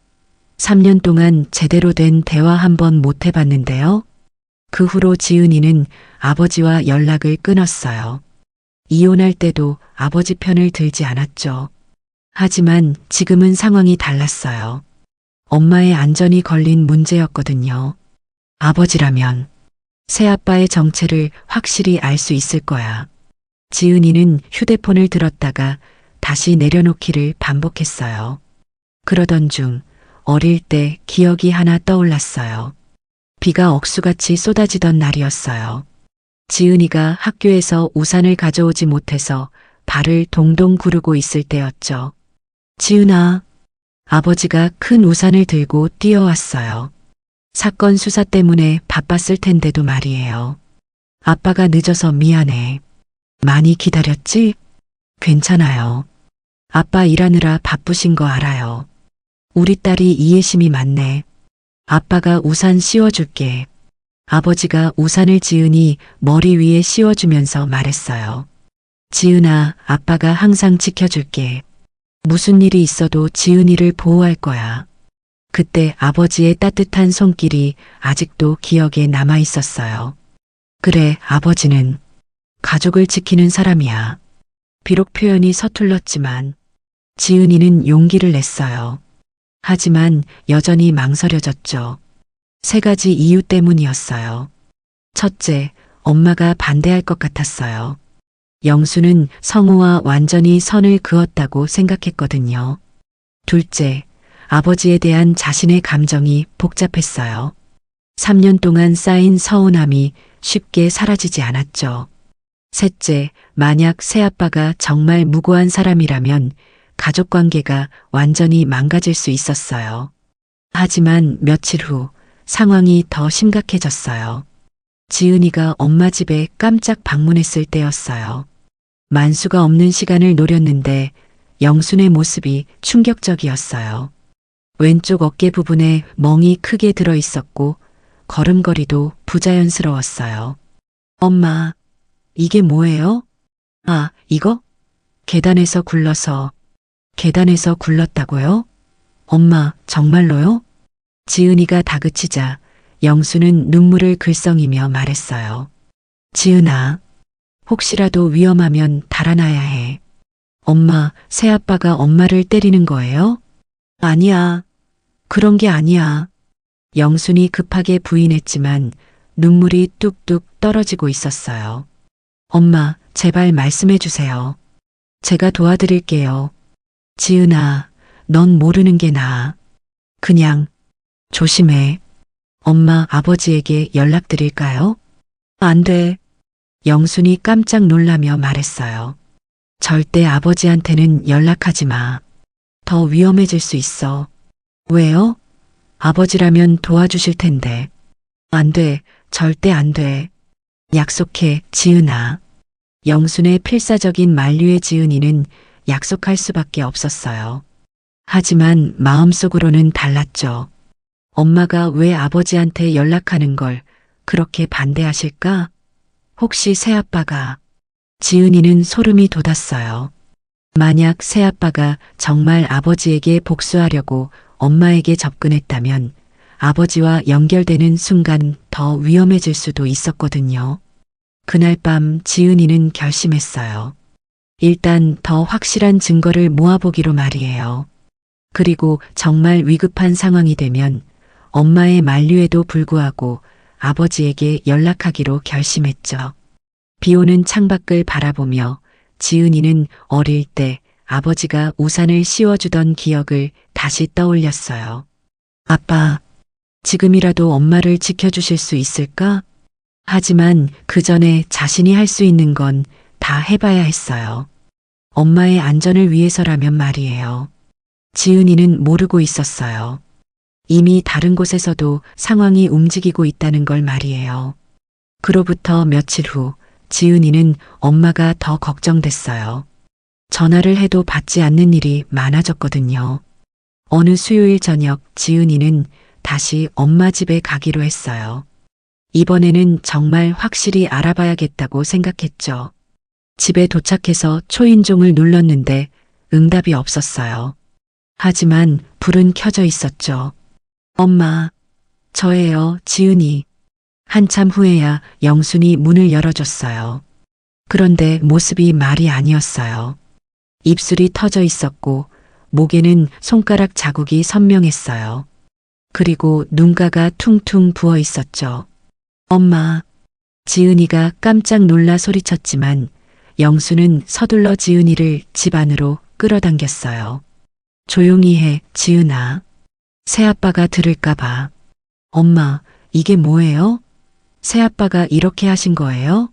A: 3년 동안 제대로 된 대화 한 번 못 해봤는데요. 그 후로 지은이는 아버지와 연락을 끊었어요. 이혼할 때도 아버지 편을 들지 않았죠. 하지만 지금은 상황이 달랐어요. 엄마의 안전이 걸린 문제였거든요. 아버지라면 새아빠의 정체를 확실히 알 수 있을 거야. 지은이는 휴대폰을 들었다가 다시 내려놓기를 반복했어요. 그러던 중 어릴 때 기억이 하나 떠올랐어요. 비가 억수같이 쏟아지던 날이었어요. 지은이가 학교에서 우산을 가져오지 못해서 발을 동동 구르고 있을 때였죠. 지은아, 아버지가 큰 우산을 들고 뛰어왔어요. 사건 수사 때문에 바빴을 텐데도 말이에요. 아빠가 늦어서 미안해. 많이 기다렸지? 괜찮아요. 아빠 일하느라 바쁘신 거 알아요. 우리 딸이 이해심이 많네. 아빠가 우산 씌워줄게. 아버지가 우산을 지은이 머리 위에 씌워주면서 말했어요. 지은아, 아빠가 항상 지켜줄게. 무슨 일이 있어도 지은이를 보호할 거야. 그때 아버지의 따뜻한 손길이 아직도 기억에 남아 있었어요. 그래, 아버지는 가족을 지키는 사람이야. 비록 표현이 서툴렀지만 지은이는 용기를 냈어요. 하지만 여전히 망설여졌죠. 3가지 이유 때문이었어요. 첫째, 엄마가 반대할 것 같았어요. 영수는 성우와 완전히 선을 그었다고 생각했거든요. 둘째, 아버지에 대한 자신의 감정이 복잡했어요. 3년 동안 쌓인 서운함이 쉽게 사라지지 않았죠. 셋째, 만약 새아빠가 정말 무고한 사람이라면 가족 관계가 완전히 망가질 수 있었어요. 하지만 며칠 후 상황이 더 심각해졌어요. 지은이가 엄마 집에 깜짝 방문했을 때였어요. 만수가 없는 시간을 노렸는데 영순의 모습이 충격적이었어요. 왼쪽 어깨 부분에 멍이 크게 들어 있었고 걸음걸이도 부자연스러웠어요. 엄마, 이게 뭐예요? 아, 이거? 계단에서 굴렀다고요? 엄마, 정말로요? 지은이가 다그치자 영수는 눈물을 글썽이며 말했어요. 지은아, 혹시라도 위험하면 달아나야 해. 엄마, 새아빠가 엄마를 때리는 거예요? 아니야. 그런 게 아니야. 영순이 급하게 부인했지만 눈물이 뚝뚝 떨어지고 있었어요. 엄마, 제발 말씀해 주세요. 제가 도와드릴게요. 지은아, 넌 모르는 게 나아. 그냥 조심해. 엄마, 아버지에게 연락드릴까요? 안 돼. 영순이 깜짝 놀라며 말했어요. 절대 아버지한테는 연락하지 마. 더 위험해질 수 있어. 왜요? 아버지라면 도와주실 텐데. 안 돼. 절대 안 돼. 약속해, 지은아. 영순의 필사적인 만류에 지은이는 약속할 수밖에 없었어요. 하지만 마음속으로는 달랐죠. 엄마가 왜 아버지한테 연락하는 걸 그렇게 반대하실까? 혹시 새아빠가. 지은이는 소름이 돋았어요. 만약 새아빠가 정말 아버지에게 복수하려고 엄마에게 접근했다면 아버지와 연결되는 순간 더 위험해질 수도 있었거든요. 그날 밤 지은이는 결심했어요. 일단 더 확실한 증거를 모아보기로 말이에요. 그리고 정말 위급한 상황이 되면 엄마의 만류에도 불구하고 아버지에게 연락하기로 결심했죠. 비 오는 창밖을 바라보며 지은이는 어릴 때 아버지가 우산을 씌워주던 기억을 다시 떠올렸어요. 아빠, 지금이라도 엄마를 지켜주실 수 있을까? 하지만 그 전에 자신이 할 수 있는 건 다 해봐야 했어요. 엄마의 안전을 위해서라면 말이에요. 지은이는 모르고 있었어요. 이미 다른 곳에서도 상황이 움직이고 있다는 걸 말이에요. 그로부터 며칠 후 지은이는 엄마가 더 걱정됐어요. 전화를 해도 받지 않는 일이 많아졌거든요. 어느 수요일 저녁 지은이는 다시 엄마 집에 가기로 했어요. 이번에는 정말 확실히 알아봐야겠다고 생각했죠. 집에 도착해서 초인종을 눌렀는데 응답이 없었어요. 하지만 불은 켜져 있었죠. 엄마, 저예요, 지은이. 한참 후에야 영순이 문을 열어줬어요. 그런데 모습이 말이 아니었어요. 입술이 터져 있었고 목에는 손가락 자국이 선명했어요. 그리고 눈가가 퉁퉁 부어 있었죠. 엄마, 지은이가 깜짝 놀라 소리쳤지만 영수는 서둘러 지은이를 집 안으로 끌어당겼어요. 조용히 해, 지은아. 새아빠가 들을까봐. 엄마, 이게 뭐예요? 새아빠가 이렇게 하신 거예요?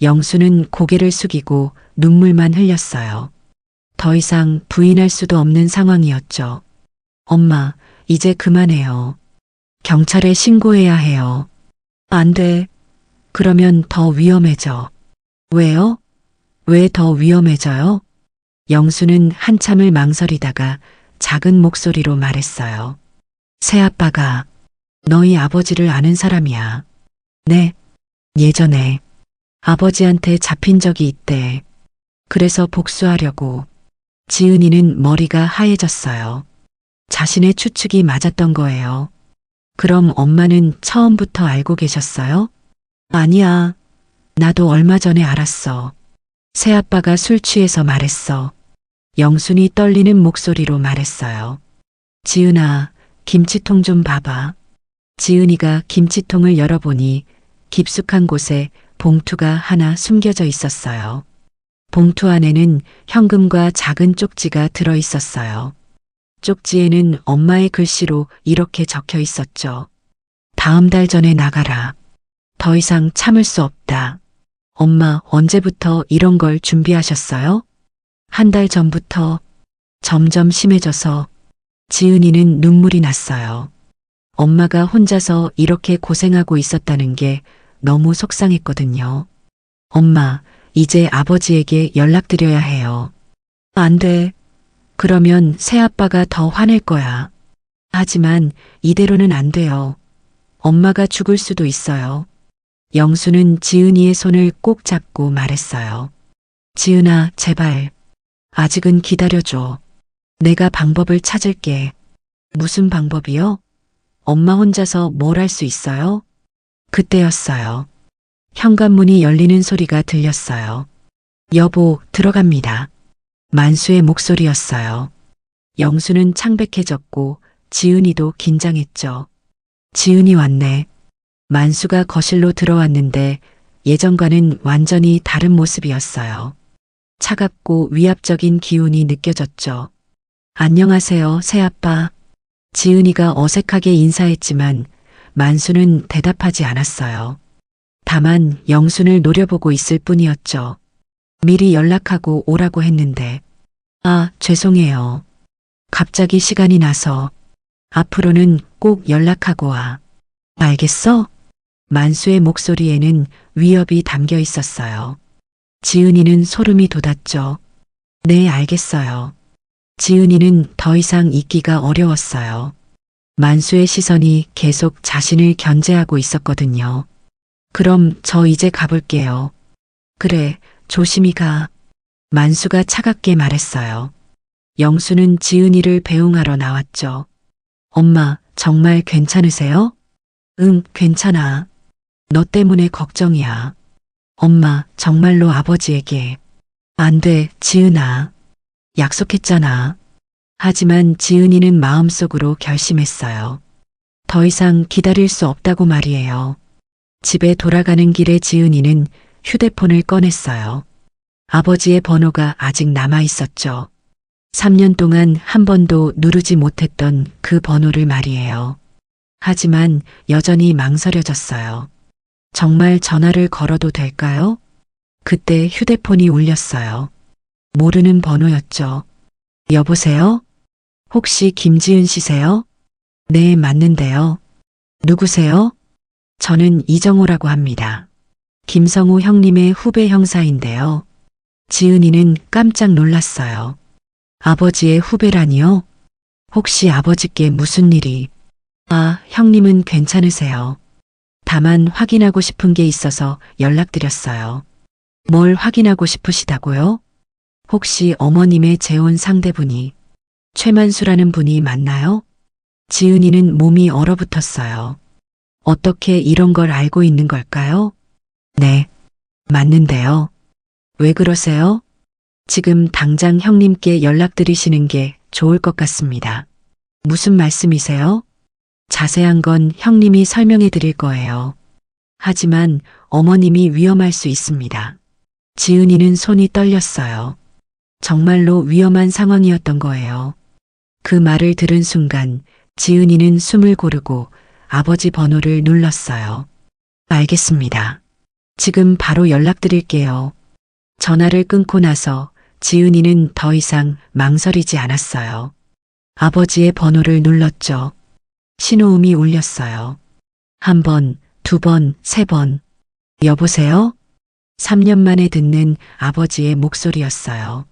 A: 영수는 고개를 숙이고 눈물만 흘렸어요. 더 이상 부인할 수도 없는 상황이었죠. 엄마, 이제 그만해요. 경찰에 신고해야 해요. 안 돼. 그러면 더 위험해져. 왜요? 왜 더 위험해져요? 영수는 한참을 망설이다가 작은 목소리로 말했어요. 새아빠가 너희 아버지를 아는 사람이야. 네, 예전에 아버지한테 잡힌 적이 있대. 그래서 복수하려고. 지은이는 머리가 하얘졌어요. 자신의 추측이 맞았던 거예요. 그럼 엄마는 처음부터 알고 계셨어요? 아니야. 나도 얼마 전에 알았어. 새아빠가 술 취해서 말했어. 영순이 떨리는 목소리로 말했어요. 지은아, 김치통 좀 봐봐. 지은이가 김치통을 열어보니 깊숙한 곳에 봉투가 하나 숨겨져 있었어요. 봉투 안에는 현금과 작은 쪽지가 들어 있었어요. 쪽지에는 엄마의 글씨로 이렇게 적혀 있었죠. 다음 달 전에 나가라. 더 이상 참을 수 없다. 엄마, 언제부터 이런 걸 준비하셨어요? 한 달 전부터. 점점 심해져서 지은이는 눈물이 났어요. 엄마가 혼자서 이렇게 고생하고 있었다는 게 너무 속상했거든요. 엄마, 이제 아버지에게 연락드려야 해요. 안 돼. 그러면 새아빠가 더 화낼 거야. 하지만 이대로는 안 돼요. 엄마가 죽을 수도 있어요. 영수는 지은이의 손을 꼭 잡고 말했어요. 지은아, 제발. 아직은 기다려줘. 내가 방법을 찾을게. 무슨 방법이요? 엄마 혼자서 뭘 할 수 있어요? 그때였어요. 현관문이 열리는 소리가 들렸어요. 여보, 들어갑니다. 만수의 목소리였어요. 영수는 창백해졌고 지은이도 긴장했죠. 지은이 왔네. 만수가 거실로 들어왔는데 예전과는 완전히 다른 모습이었어요. 차갑고 위압적인 기운이 느껴졌죠. 안녕하세요, 새아빠. 지은이가 어색하게 인사했지만 만수는 대답하지 않았어요. 다만 영순을 노려보고 있을 뿐이었죠. 미리 연락하고 오라고 했는데. 아, 죄송해요. 갑자기 시간이 나서. 앞으로는 꼭 연락하고 와. 알겠어? 만수의 목소리에는 위협이 담겨 있었어요. 지은이는 소름이 돋았죠. 네, 알겠어요. 지은이는 더 이상 있기가 어려웠어요. 만수의 시선이 계속 자신을 견제하고 있었거든요. 그럼 저 이제 가볼게요. 그래, 조심히 가. 만수가 차갑게 말했어요. 영수는 지은이를 배웅하러 나왔죠. 엄마, 정말 괜찮으세요? 응, 괜찮아. 너 때문에 걱정이야. 엄마, 정말로 아버지에게. 안 돼, 지은아. 약속했잖아. 하지만 지은이는 마음속으로 결심했어요. 더 이상 기다릴 수 없다고 말이에요. 집에 돌아가는 길에 지은이는 휴대폰을 꺼냈어요. 아버지의 번호가 아직 남아 있었죠. 3년 동안 한 번도 누르지 못했던 그 번호를 말이에요. 하지만 여전히 망설여졌어요. 정말 전화를 걸어도 될까요? 그때 휴대폰이 울렸어요. 모르는 번호였죠. 여보세요? 혹시 김지은 씨세요? 네, 맞는데요. 누구세요? 저는 이정호라고 합니다. 김성우 형님의 후배 형사인데요. 지은이는 깜짝 놀랐어요. 아버지의 후배라니요? 혹시 아버지께 무슨 일이? 아, 형님은 괜찮으세요. 다만 확인하고 싶은 게 있어서 연락드렸어요. 뭘 확인하고 싶으시다고요? 혹시 어머님의 재혼 상대분이 최만수라는 분이 맞나요? 지은이는 몸이 얼어붙었어요. 어떻게 이런 걸 알고 있는 걸까요? 네, 맞는데요. 왜 그러세요? 지금 당장 형님께 연락드리시는 게 좋을 것 같습니다. 무슨 말씀이세요? 자세한 건 형님이 설명해 드릴 거예요. 하지만 어머님이 위험할 수 있습니다. 지은이는 손이 떨렸어요. 정말로 위험한 상황이었던 거예요. 그 말을 들은 순간 지은이는 숨을 고르고 아버지 번호를 눌렀어요. 알겠습니다. 지금 바로 연락드릴게요. 전화를 끊고 나서 지은이는 더 이상 망설이지 않았어요. 아버지의 번호를 눌렀죠. 신호음이 울렸어요. 한 번, 두 번, 세 번. 여보세요? 3년 만에 듣는 아버지의 목소리였어요.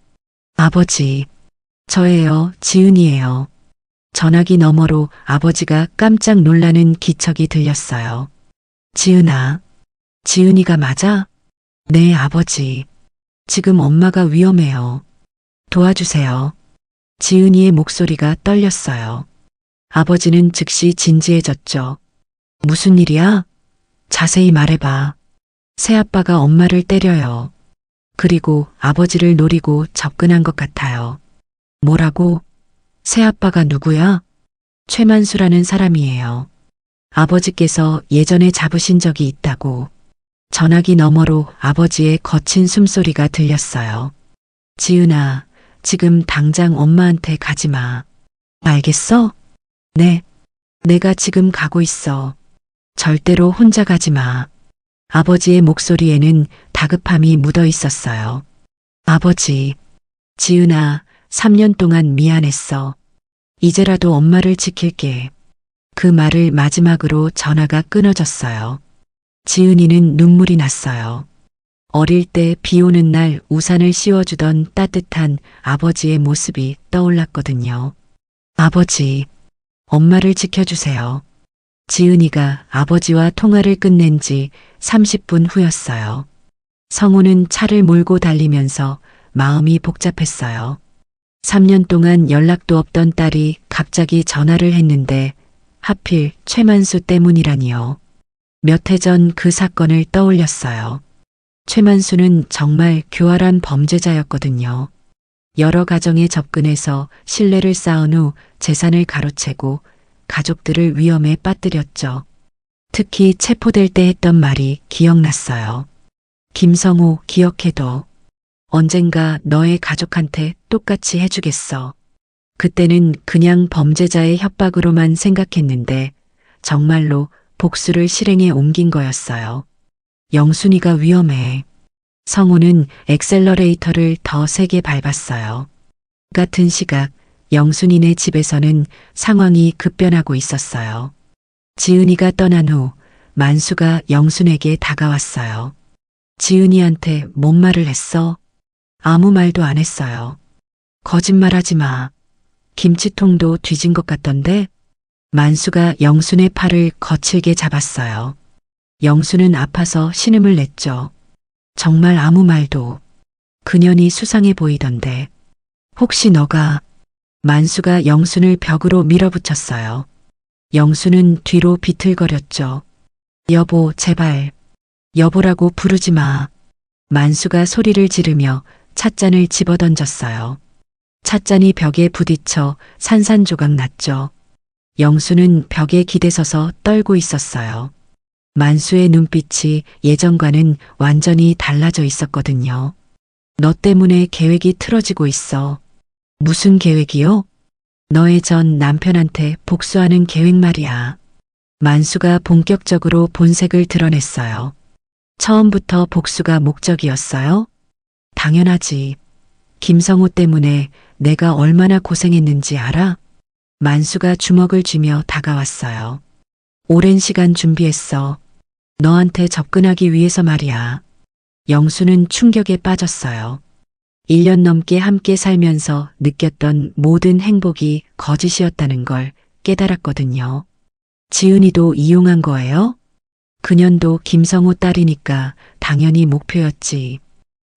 A: 아버지, 저예요, 지은이에요. 전화기 너머로 아버지가 깜짝 놀라는 기척이 들렸어요. 지은아, 지은이가 맞아? 네, 아버지. 지금 엄마가 위험해요. 도와주세요. 지은이의 목소리가 떨렸어요. 아버지는 즉시 진지해졌죠. 무슨 일이야? 자세히 말해봐. 새아빠가 엄마를 때려요. 그리고 아버지를 노리고 접근한 것 같아요. 뭐라고? 새아빠가 누구야? 최만수라는 사람이에요. 아버지께서 예전에 잡으신 적이 있다고. 전화기 너머로 아버지의 거친 숨소리가 들렸어요. 지은아, 지금 당장 엄마한테 가지 마. 알겠어? 네. 내가 지금 가고 있어. 절대로 혼자 가지 마. 아버지의 목소리에는 다급함이 묻어 있었어요. 아버지, 지은아, 3년 동안 미안했어. 이제라도 엄마를 지킬게. 그 말을 마지막으로 전화가 끊어졌어요. 지은이는 눈물이 났어요. 어릴 때 비 오는 날 우산을 씌워주던 따뜻한 아버지의 모습이 떠올랐거든요. 아버지, 엄마를 지켜주세요. 지은이가 아버지와 통화를 끝낸 지 30분 후였어요. 성우는 차를 몰고 달리면서 마음이 복잡했어요. 3년 동안 연락도 없던 딸이 갑자기 전화를 했는데 하필 최만수 때문이라니요. 몇 해 전 그 사건을 떠올렸어요. 최만수는 정말 교활한 범죄자였거든요. 여러 가정에 접근해서 신뢰를 쌓은 후 재산을 가로채고 가족들을 위험에 빠뜨렸죠. 특히 체포될 때 했던 말이 기억났어요. 김성우, 기억해둬. 언젠가 너의 가족한테 똑같이 해주겠어. 그때는 그냥 범죄자의 협박으로만 생각했는데 정말로 복수를 실행에 옮긴 거였어요. 영순이가 위험해. 성우는 엑셀러레이터를 더 세게 밟았어요. 같은 시각 영순이네 집에서는 상황이 급변하고 있었어요. 지은이가 떠난 후 만수가 영순에게 다가왔어요. 지은이한테 뭔 말을 했어? 아무 말도 안 했어요. 거짓말하지 마. 김치통도 뒤진 것 같던데? 만수가 영순의 팔을 거칠게 잡았어요. 영순은 아파서 신음을 냈죠. 정말 아무 말도. 그년이 수상해 보이던데. 혹시 너가... 만수가 영순을 벽으로 밀어붙였어요. 영순은 뒤로 비틀거렸죠. 여보, 제발. 여보라고 부르지 마. 만수가 소리를 지르며 찻잔을 집어던졌어요. 찻잔이 벽에 부딪혀 산산조각 났죠. 영수는 벽에 기대서서 떨고 있었어요. 만수의 눈빛이 예전과는 완전히 달라져 있었거든요. 너 때문에 계획이 틀어지고 있어. 무슨 계획이요? 너의 전 남편한테 복수하는 계획 말이야. 만수가 본격적으로 본색을 드러냈어요. 처음부터 복수가 목적이었어요? 당연하지. 김성호 때문에 내가 얼마나 고생했는지 알아? 만수가 주먹을 쥐며 다가왔어요. 오랜 시간 준비했어. 너한테 접근하기 위해서 말이야. 영수는 충격에 빠졌어요. 1년 넘게 함께 살면서 느꼈던 모든 행복이 거짓이었다는 걸 깨달았거든요. 지은이도 이용한 거예요? 그년도 김성호 딸이니까 당연히 목표였지.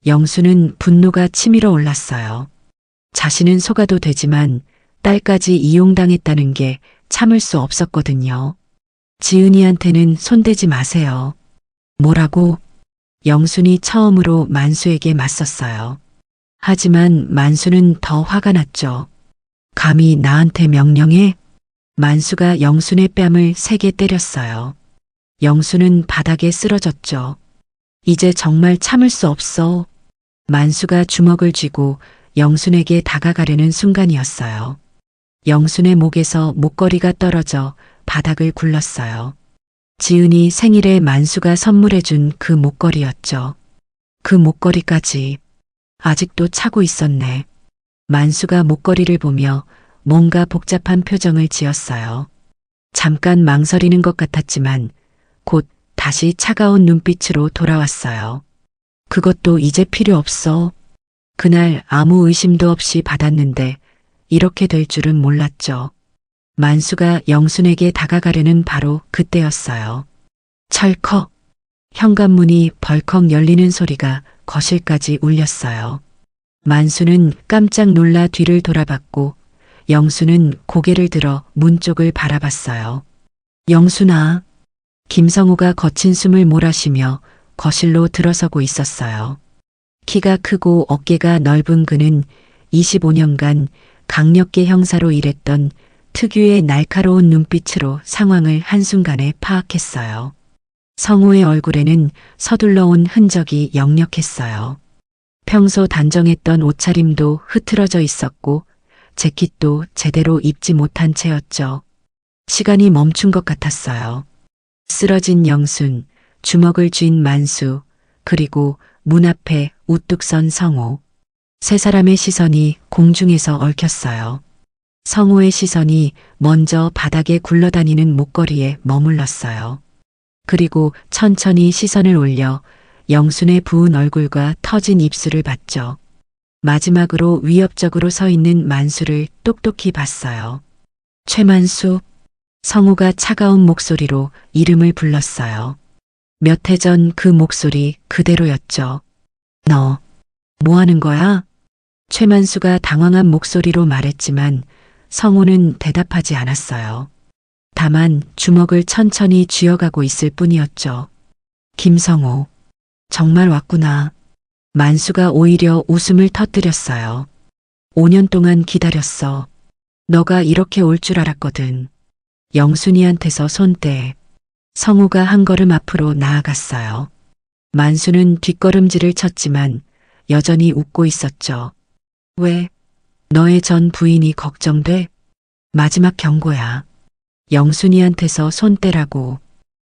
A: 영수는 분노가 치밀어 올랐어요. 자신은 속아도 되지만 딸까지 이용당했다는 게 참을 수 없었거든요. 지은이한테는 손대지 마세요. 뭐라고? 영순이 처음으로 만수에게 맞섰어요. 하지만 만수는 더 화가 났죠. 감히 나한테 명령해? 만수가 영순의 뺨을 세게 때렸어요. 영수는 바닥에 쓰러졌죠. 이제 정말 참을 수 없어. 만수가 주먹을 쥐고 영순에게 다가가려는 순간이었어요. 영순의 목에서 목걸이가 떨어져 바닥을 굴렀어요. 지은이 생일에 만수가 선물해준 그 목걸이였죠. 그 목걸이까지 아직도 차고 있었네. 만수가 목걸이를 보며 뭔가 복잡한 표정을 지었어요. 잠깐 망설이는 것 같았지만 곧 다시 차가운 눈빛으로 돌아왔어요. 그것도 이제 필요 없어. 그날 아무 의심도 없이 받았는데 이렇게 될 줄은 몰랐죠. 만수가 영순에게 다가가려는 바로 그때였어요. 철컥. 현관문이 벌컥 열리는 소리가 거실까지 울렸어요. 만수는 깜짝 놀라 뒤를 돌아봤고 영수는 고개를 들어 문 쪽을 바라봤어요. 영순아. 김성우가 거친 숨을 몰아쉬며 거실로 들어서고 있었어요. 키가 크고 어깨가 넓은 그는 25년간 강력계 형사로 일했던 특유의 날카로운 눈빛으로 상황을 한순간에 파악했어요. 성우의 얼굴에는 서둘러 온 흔적이 역력했어요. 평소 단정했던 옷차림도 흐트러져 있었고 재킷도 제대로 입지 못한 채였죠. 시간이 멈춘 것 같았어요. 쓰러진 영순, 주먹을 쥔 만수, 그리고 문 앞에 우뚝 선 성우. 세 사람의 시선이 공중에서 얽혔어요. 성우의 시선이 먼저 바닥에 굴러다니는 목걸이에 머물렀어요. 그리고 천천히 시선을 올려 영순의 부은 얼굴과 터진 입술을 봤죠. 마지막으로 위협적으로 서 있는 만수를 똑똑히 봤어요. 최만수. 성우가 차가운 목소리로 이름을 불렀어요. 몇 해 전 그 목소리 그대로였죠. 너, 뭐 하는 거야? 최만수가 당황한 목소리로 말했지만 성우는 대답하지 않았어요. 다만 주먹을 천천히 쥐어가고 있을 뿐이었죠. 김성우, 정말 왔구나. 만수가 오히려 웃음을 터뜨렸어요. 5년 동안 기다렸어. 너가 이렇게 올 줄 알았거든. 영순이한테서 손 떼. 성우가 한 걸음 앞으로 나아갔어요. 만수는 뒷걸음질을 쳤지만 여전히 웃고 있었죠. 왜? 너의 전 부인이 걱정돼? 마지막 경고야. 영순이한테서 손 떼라고.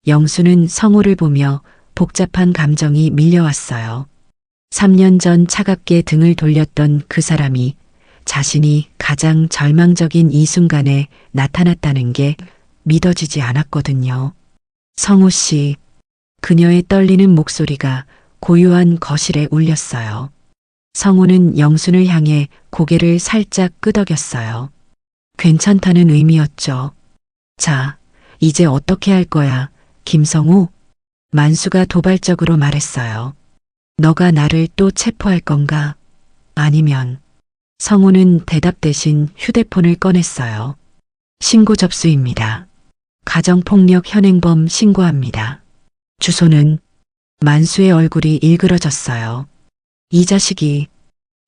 A: 영순은 성우를 보며 복잡한 감정이 밀려왔어요. 3년 전 차갑게 등을 돌렸던 그 사람이 자신이 가장 절망적인 이 순간에 나타났다는 게 믿어지지 않았거든요. 성우 씨. 그녀의 떨리는 목소리가 고요한 거실에 울렸어요. 성우는 영순을 향해 고개를 살짝 끄덕였어요. 괜찮다는 의미였죠. 자, 이제 어떻게 할 거야, 김성우? 만수가 도발적으로 말했어요. 너가 나를 또 체포할 건가? 아니면. 성우는 대답 대신 휴대폰을 꺼냈어요. 신고 접수입니다. 가정폭력 현행범 신고합니다. 주소는. 만수의 얼굴이 일그러졌어요. 이 자식이.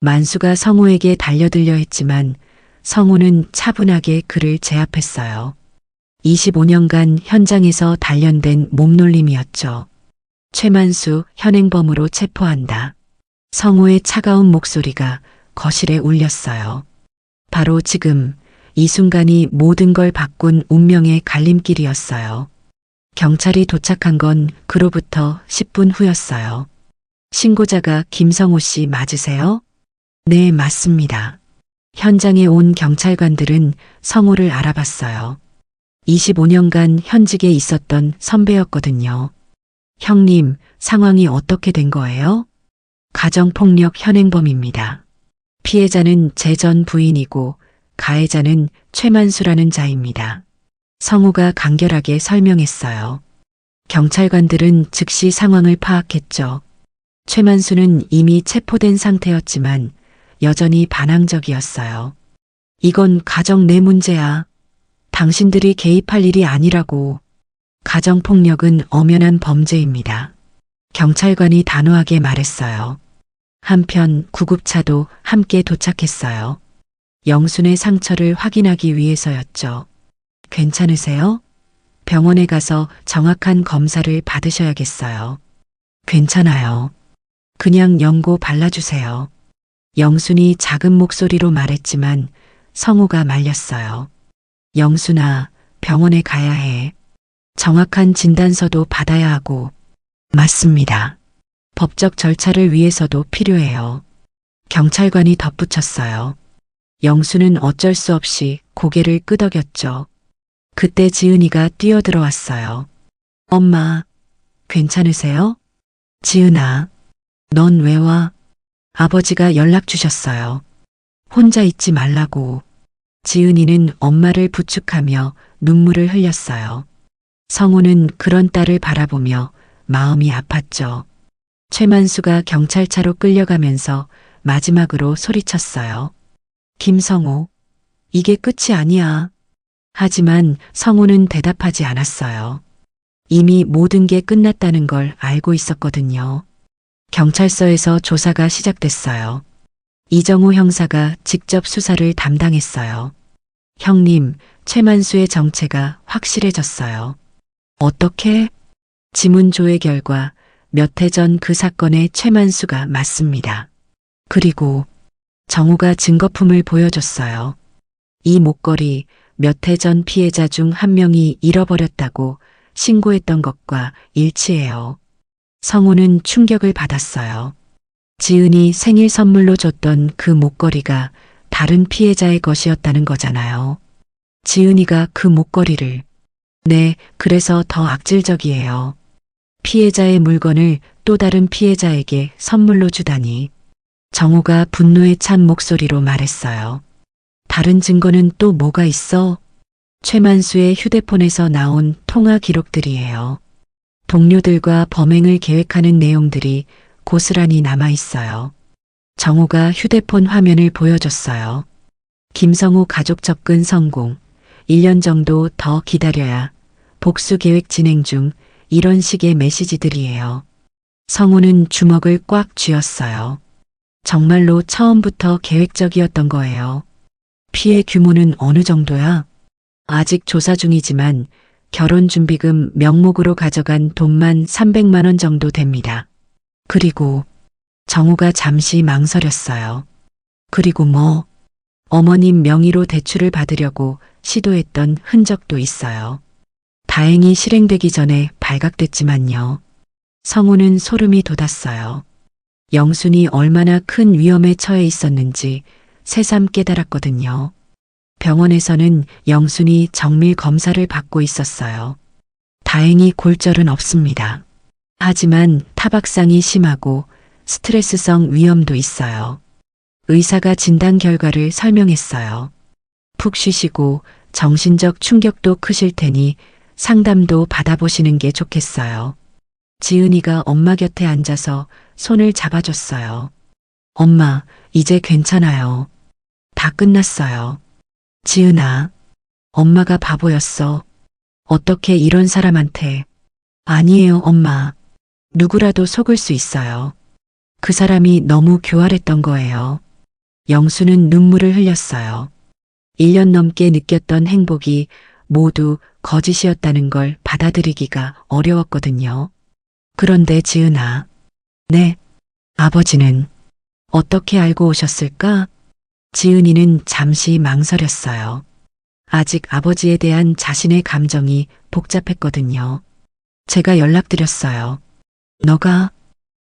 A: 만수가 성우에게 달려들려 했지만 성우는 차분하게 그를 제압했어요. 25년간 현장에서 단련된 몸놀림이었죠. 최만수 현행범으로 체포한다. 성우의 차가운 목소리가 거실에 울렸어요. 바로 지금 이 순간이 모든 걸 바꾼 운명의 갈림길이었어요. 경찰이 도착한 건 그로부터 10분 후였어요. 신고자가 김성호 씨 맞으세요? 네, 맞습니다. 현장에 온 경찰관들은 성호를 알아봤어요. 25년간 현직에 있었던 선배였거든요. 형님, 상황이 어떻게 된 거예요? 가정폭력 현행범입니다. 피해자는 제 전 부인이고 가해자는 최만수라는 자입니다. 성우가 간결하게 설명했어요. 경찰관들은 즉시 상황을 파악했죠. 최만수는 이미 체포된 상태였지만 여전히 반항적이었어요. 이건 가정 내 문제야. 당신들이 개입할 일이 아니라고. 가정폭력은 엄연한 범죄입니다. 경찰관이 단호하게 말했어요. 한편 구급차도 함께 도착했어요. 영순의 상처를 확인하기 위해서였죠. 괜찮으세요? 병원에 가서 정확한 검사를 받으셔야겠어요. 괜찮아요. 그냥 연고 발라주세요. 영순이 작은 목소리로 말했지만 성우가 말렸어요. 영순아, 병원에 가야 해. 정확한 진단서도 받아야 하고. 맞습니다. 법적 절차를 위해서도 필요해요. 경찰관이 덧붙였어요. 영수는 어쩔 수 없이 고개를 끄덕였죠. 그때 지은이가 뛰어들어왔어요. 엄마, 괜찮으세요? 지은아, 넌 왜 와? 아버지가 연락 주셨어요. 혼자 있지 말라고. 지은이는 엄마를 부축하며 눈물을 흘렸어요. 성우는 그런 딸을 바라보며 마음이 아팠죠. 최만수가 경찰차로 끌려가면서 마지막으로 소리쳤어요. 김성우, 이게 끝이 아니야. 하지만 성우는 대답하지 않았어요. 이미 모든 게 끝났다는 걸 알고 있었거든요. 경찰서에서 조사가 시작됐어요. 이정우 형사가 직접 수사를 담당했어요. 형님, 최만수의 정체가 확실해졌어요. 어떻게? 지문 조회 결과 몇 해 전 그 사건의 최만수가 맞습니다. 그리고 정우가 증거품을 보여줬어요. 이 목걸이 몇 해 전 피해자 중 한 명이 잃어버렸다고 신고했던 것과 일치해요. 성우는 충격을 받았어요. 지은이 생일 선물로 줬던 그 목걸이가 다른 피해자의 것이었다는 거잖아요. 지은이가 그 목걸이를. 네, 그래서 더 악질적이에요. 피해자의 물건을 또 다른 피해자에게 선물로 주다니. 정우가 분노에 찬 목소리로 말했어요. 다른 증거는 또 뭐가 있어? 최만수의 휴대폰에서 나온 통화 기록들이에요. 동료들과 범행을 계획하는 내용들이 고스란히 남아 있어요. 정우가 휴대폰 화면을 보여줬어요. 김성우 가족 접근 성공. 1년 정도 더 기다려야. 복수 계획 진행 중. 이런 식의 메시지들이에요. 성우는 주먹을 꽉 쥐었어요. 정말로 처음부터 계획적이었던 거예요. 피해 규모는 어느 정도야? 아직 조사 중이지만 결혼준비금 명목으로 가져간 돈만 300만 원 정도 됩니다. 그리고 정우가 잠시 망설였어요. 그리고 뭐? 어머님 명의로 대출을 받으려고 시도했던 흔적도 있어요. 다행히 실행되기 전에 발각됐지만요. 성우는 소름이 돋았어요. 영순이 얼마나 큰 위험에 처해 있었는지 새삼 깨달았거든요. 병원에서는 영순이 정밀 검사를 받고 있었어요. 다행히 골절은 없습니다. 하지만 타박상이 심하고 스트레스성 위염도 있어요. 의사가 진단 결과를 설명했어요. 푹 쉬시고 정신적 충격도 크실 테니 상담도 받아보시는 게 좋겠어요. 지은이가 엄마 곁에 앉아서 손을 잡아줬어요. 엄마, 이제 괜찮아요. 다 끝났어요. 지은아, 엄마가 바보였어. 어떻게 이런 사람한테. 아니에요, 엄마. 누구라도 속을 수 있어요. 그 사람이 너무 교활했던 거예요. 영수는 눈물을 흘렸어요. 1년 넘게 느꼈던 행복이 모두 거짓이었다는 걸 받아들이기가 어려웠거든요. 그런데 지은아, 네, 아버지는 어떻게 알고 오셨을까? 지은이는 잠시 망설였어요. 아직 아버지에 대한 자신의 감정이 복잡했거든요. 제가 연락드렸어요. 너가?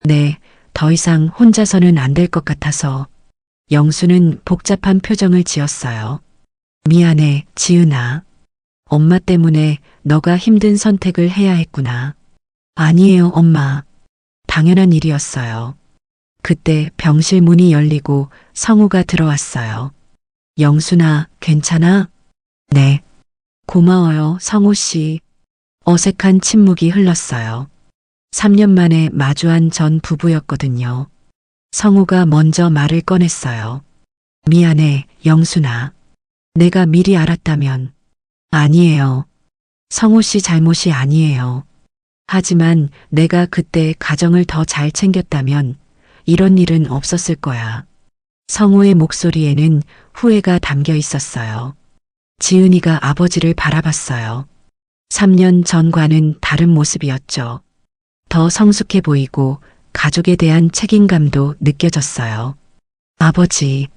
A: 네, 더 이상 혼자서는 안 될 것 같아서. 영수는 복잡한 표정을 지었어요. 미안해, 지은아. 엄마 때문에 너가 힘든 선택을 해야 했구나. 아니에요, 엄마. 당연한 일이었어요. 그때 병실 문이 열리고 성우가 들어왔어요. 영순아, 괜찮아? 네. 고마워요, 성우 씨. 어색한 침묵이 흘렀어요. 3년 만에 마주한 전 부부였거든요. 성우가 먼저 말을 꺼냈어요. 미안해, 영순아. 내가 미리 알았다면. 아니에요. 성우 씨 잘못이 아니에요. 하지만 내가 그때 가정을 더 잘 챙겼다면 이런 일은 없었을 거야. 성우의 목소리에는 후회가 담겨 있었어요. 지은이가 아버지를 바라봤어요. 3년 전과는 다른 모습이었죠. 더 성숙해 보이고 가족에 대한 책임감도 느껴졌어요. 아버지,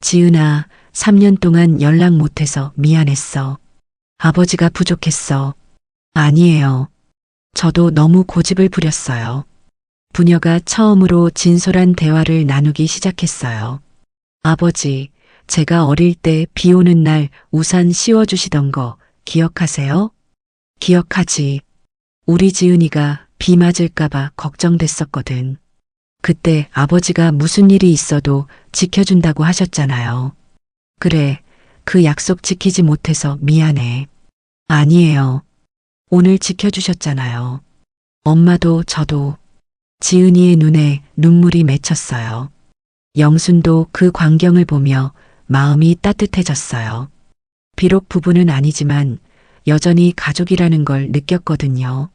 A: 지은아, 3년 동안 연락 못해서 미안했어. 아버지가 부족했어. 아니에요. 저도 너무 고집을 부렸어요. 부녀가 처음으로 진솔한 대화를 나누기 시작했어요. 아버지, 제가 어릴 때 비 오는 날 우산 씌워주시던 거 기억하세요? 기억하지. 우리 지은이가 비 맞을까봐 걱정됐었거든. 그때 아버지가 무슨 일이 있어도 지켜준다고 하셨잖아요. 그래, 그 약속 지키지 못해서 미안해. 아니에요. 오늘 지켜주셨잖아요. 엄마도 저도. 지은이의 눈에 눈물이 맺혔어요. 영순도 그 광경을 보며 마음이 따뜻해졌어요. 비록 부부는 아니지만 여전히 가족이라는 걸 느꼈거든요.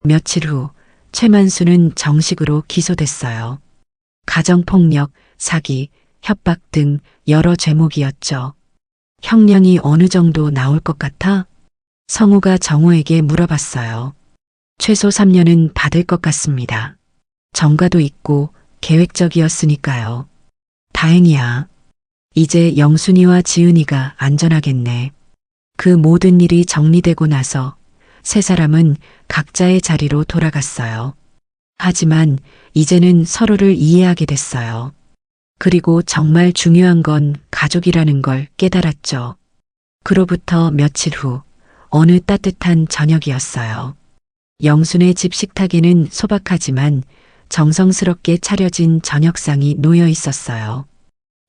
A: 며칠 후 최만수는 정식으로 기소됐어요. 가정폭력, 사기, 협박 등 여러 죄목이었죠. 형량이 어느 정도 나올 것 같아? 성우가 정우에게 물어봤어요. 최소 3년은 받을 것 같습니다. 정가도 있고 계획적이었으니까요. 다행이야. 이제 영순이와 지은이가 안전하겠네. 그 모든 일이 정리되고 나서 세 사람은 각자의 자리로 돌아갔어요. 하지만 이제는 서로를 이해하게 됐어요. 그리고 정말 중요한 건 가족이라는 걸 깨달았죠. 그로부터 며칠 후 어느 따뜻한 저녁이었어요. 영순의 집 식탁에는 소박하지만 정성스럽게 차려진 저녁상이 놓여 있었어요.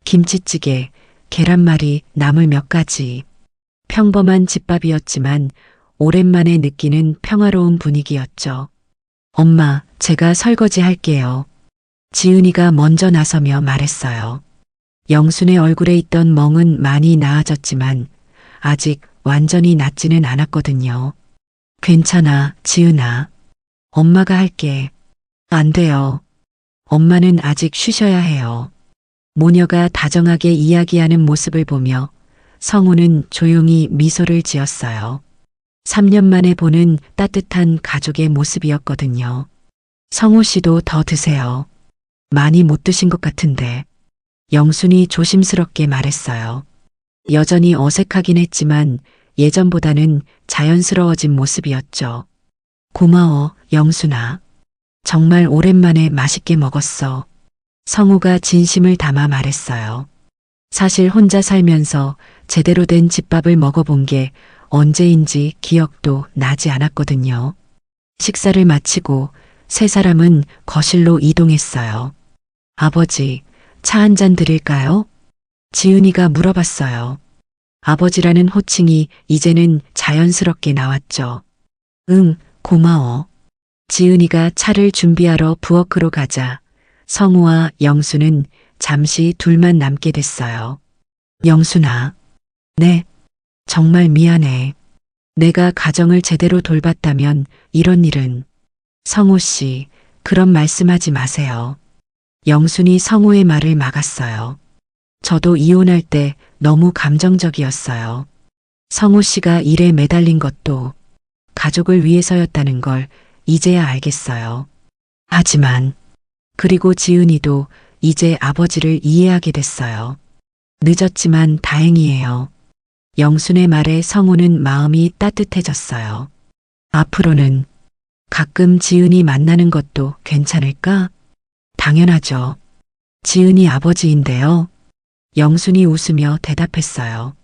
A: 김치찌개, 계란말이, 나물 몇 가지. 평범한 집밥이었지만 오랜만에 느끼는 평화로운 분위기였죠. 엄마, 제가 설거지 할게요. 지은이가 먼저 나서며 말했어요. 영순의 얼굴에 있던 멍은 많이 나아졌지만 아직 완전히 낫지는 않았거든요. 괜찮아, 지은아. 엄마가 할게. 안 돼요. 엄마는 아직 쉬셔야 해요. 모녀가 다정하게 이야기하는 모습을 보며 성우는 조용히 미소를 지었어요. 3년 만에 보는 따뜻한 가족의 모습이었거든요. 성우 씨도 더 드세요. 많이 못 드신 것 같은데. 영순이 조심스럽게 말했어요. 여전히 어색하긴 했지만 예전보다는 자연스러워진 모습이었죠. 고마워, 영순아. 정말 오랜만에 맛있게 먹었어. 성우가 진심을 담아 말했어요. 사실 혼자 살면서 제대로 된 집밥을 먹어본 게 언제인지 기억도 나지 않았거든요. 식사를 마치고 세 사람은 거실로 이동했어요. 아버지, 차 한 잔 드릴까요? 지은이가 물어봤어요. 아버지라는 호칭이 이제는 자연스럽게 나왔죠. 응, 고마워. 지은이가 차를 준비하러 부엌으로 가자 성우와 영수는 잠시 둘만 남게 됐어요. 영순아. 네. 정말 미안해. 내가 가정을 제대로 돌봤다면 이런 일은. 성우 씨, 그런 말씀하지 마세요. 영순이 성우의 말을 막았어요. 저도 이혼할 때 너무 감정적이었어요. 성우 씨가 일에 매달린 것도 가족을 위해서였다는 걸 이제야 알겠어요. 하지만 그리고 지은이도 이제 아버지를 이해하게 됐어요. 늦었지만 다행이에요. 영순의 말에 성우는 마음이 따뜻해졌어요. 앞으로는 가끔 지은이 만나는 것도 괜찮을까? 당연하죠. 지은이 아버지인데요. 영순이 웃으며 대답했어요.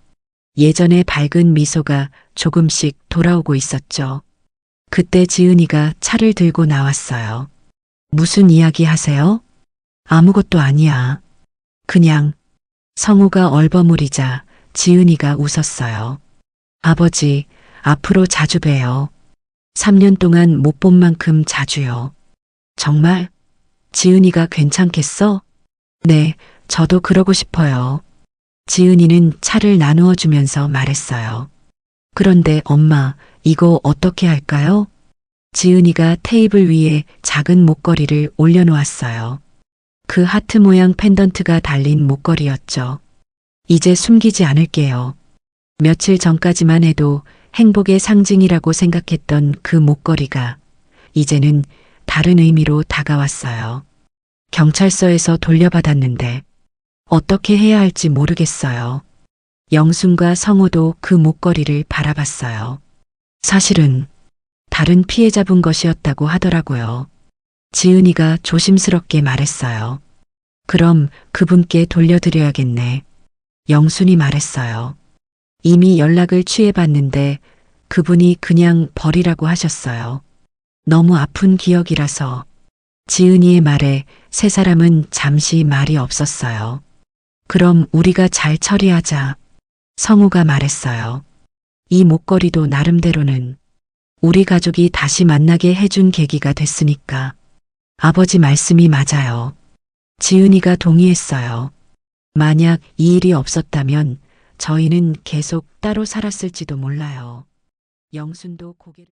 A: 예전의 밝은 미소가 조금씩 돌아오고 있었죠. 그때 지은이가 차를 들고 나왔어요. 무슨 이야기 하세요? 아무것도 아니야. 그냥 성우가 얼버무리자 지은이가 웃었어요. 아버지, 앞으로 자주 봬요. 3년 동안 못 본 만큼 자주요. 정말? 지은이가 괜찮겠어? 네, 저도 그러고 싶어요. 지은이는 차를 나누어 주면서 말했어요. 그런데 엄마, 이거 어떻게 할까요? 지은이가 테이블 위에 작은 목걸이를 올려놓았어요. 그 하트 모양 펜던트가 달린 목걸이였죠. 이제 숨기지 않을게요. 며칠 전까지만 해도 행복의 상징이라고 생각했던 그 목걸이가 이제는 다른 의미로 다가왔어요. 경찰서에서 돌려받았는데 어떻게 해야 할지 모르겠어요. 영순과 성우도 그 목걸이를 바라봤어요. 사실은 다른 피해자분 것이었다고 하더라고요. 지은이가 조심스럽게 말했어요. 그럼 그분께 돌려드려야겠네. 영순이 말했어요. 이미 연락을 취해봤는데 그분이 그냥 버리라고 하셨어요. 너무 아픈 기억이라서. 지은이의 말에 세 사람은 잠시 말이 없었어요. 그럼 우리가 잘 처리하자. 성우가 말했어요. 이 목걸이도 나름대로는 우리 가족이 다시 만나게 해준 계기가 됐으니까. 아버지 말씀이 맞아요. 지은이가 동의했어요. 만약 이 일이 없었다면 저희는 계속 따로 살았을지도 몰라요. 영순도 고개를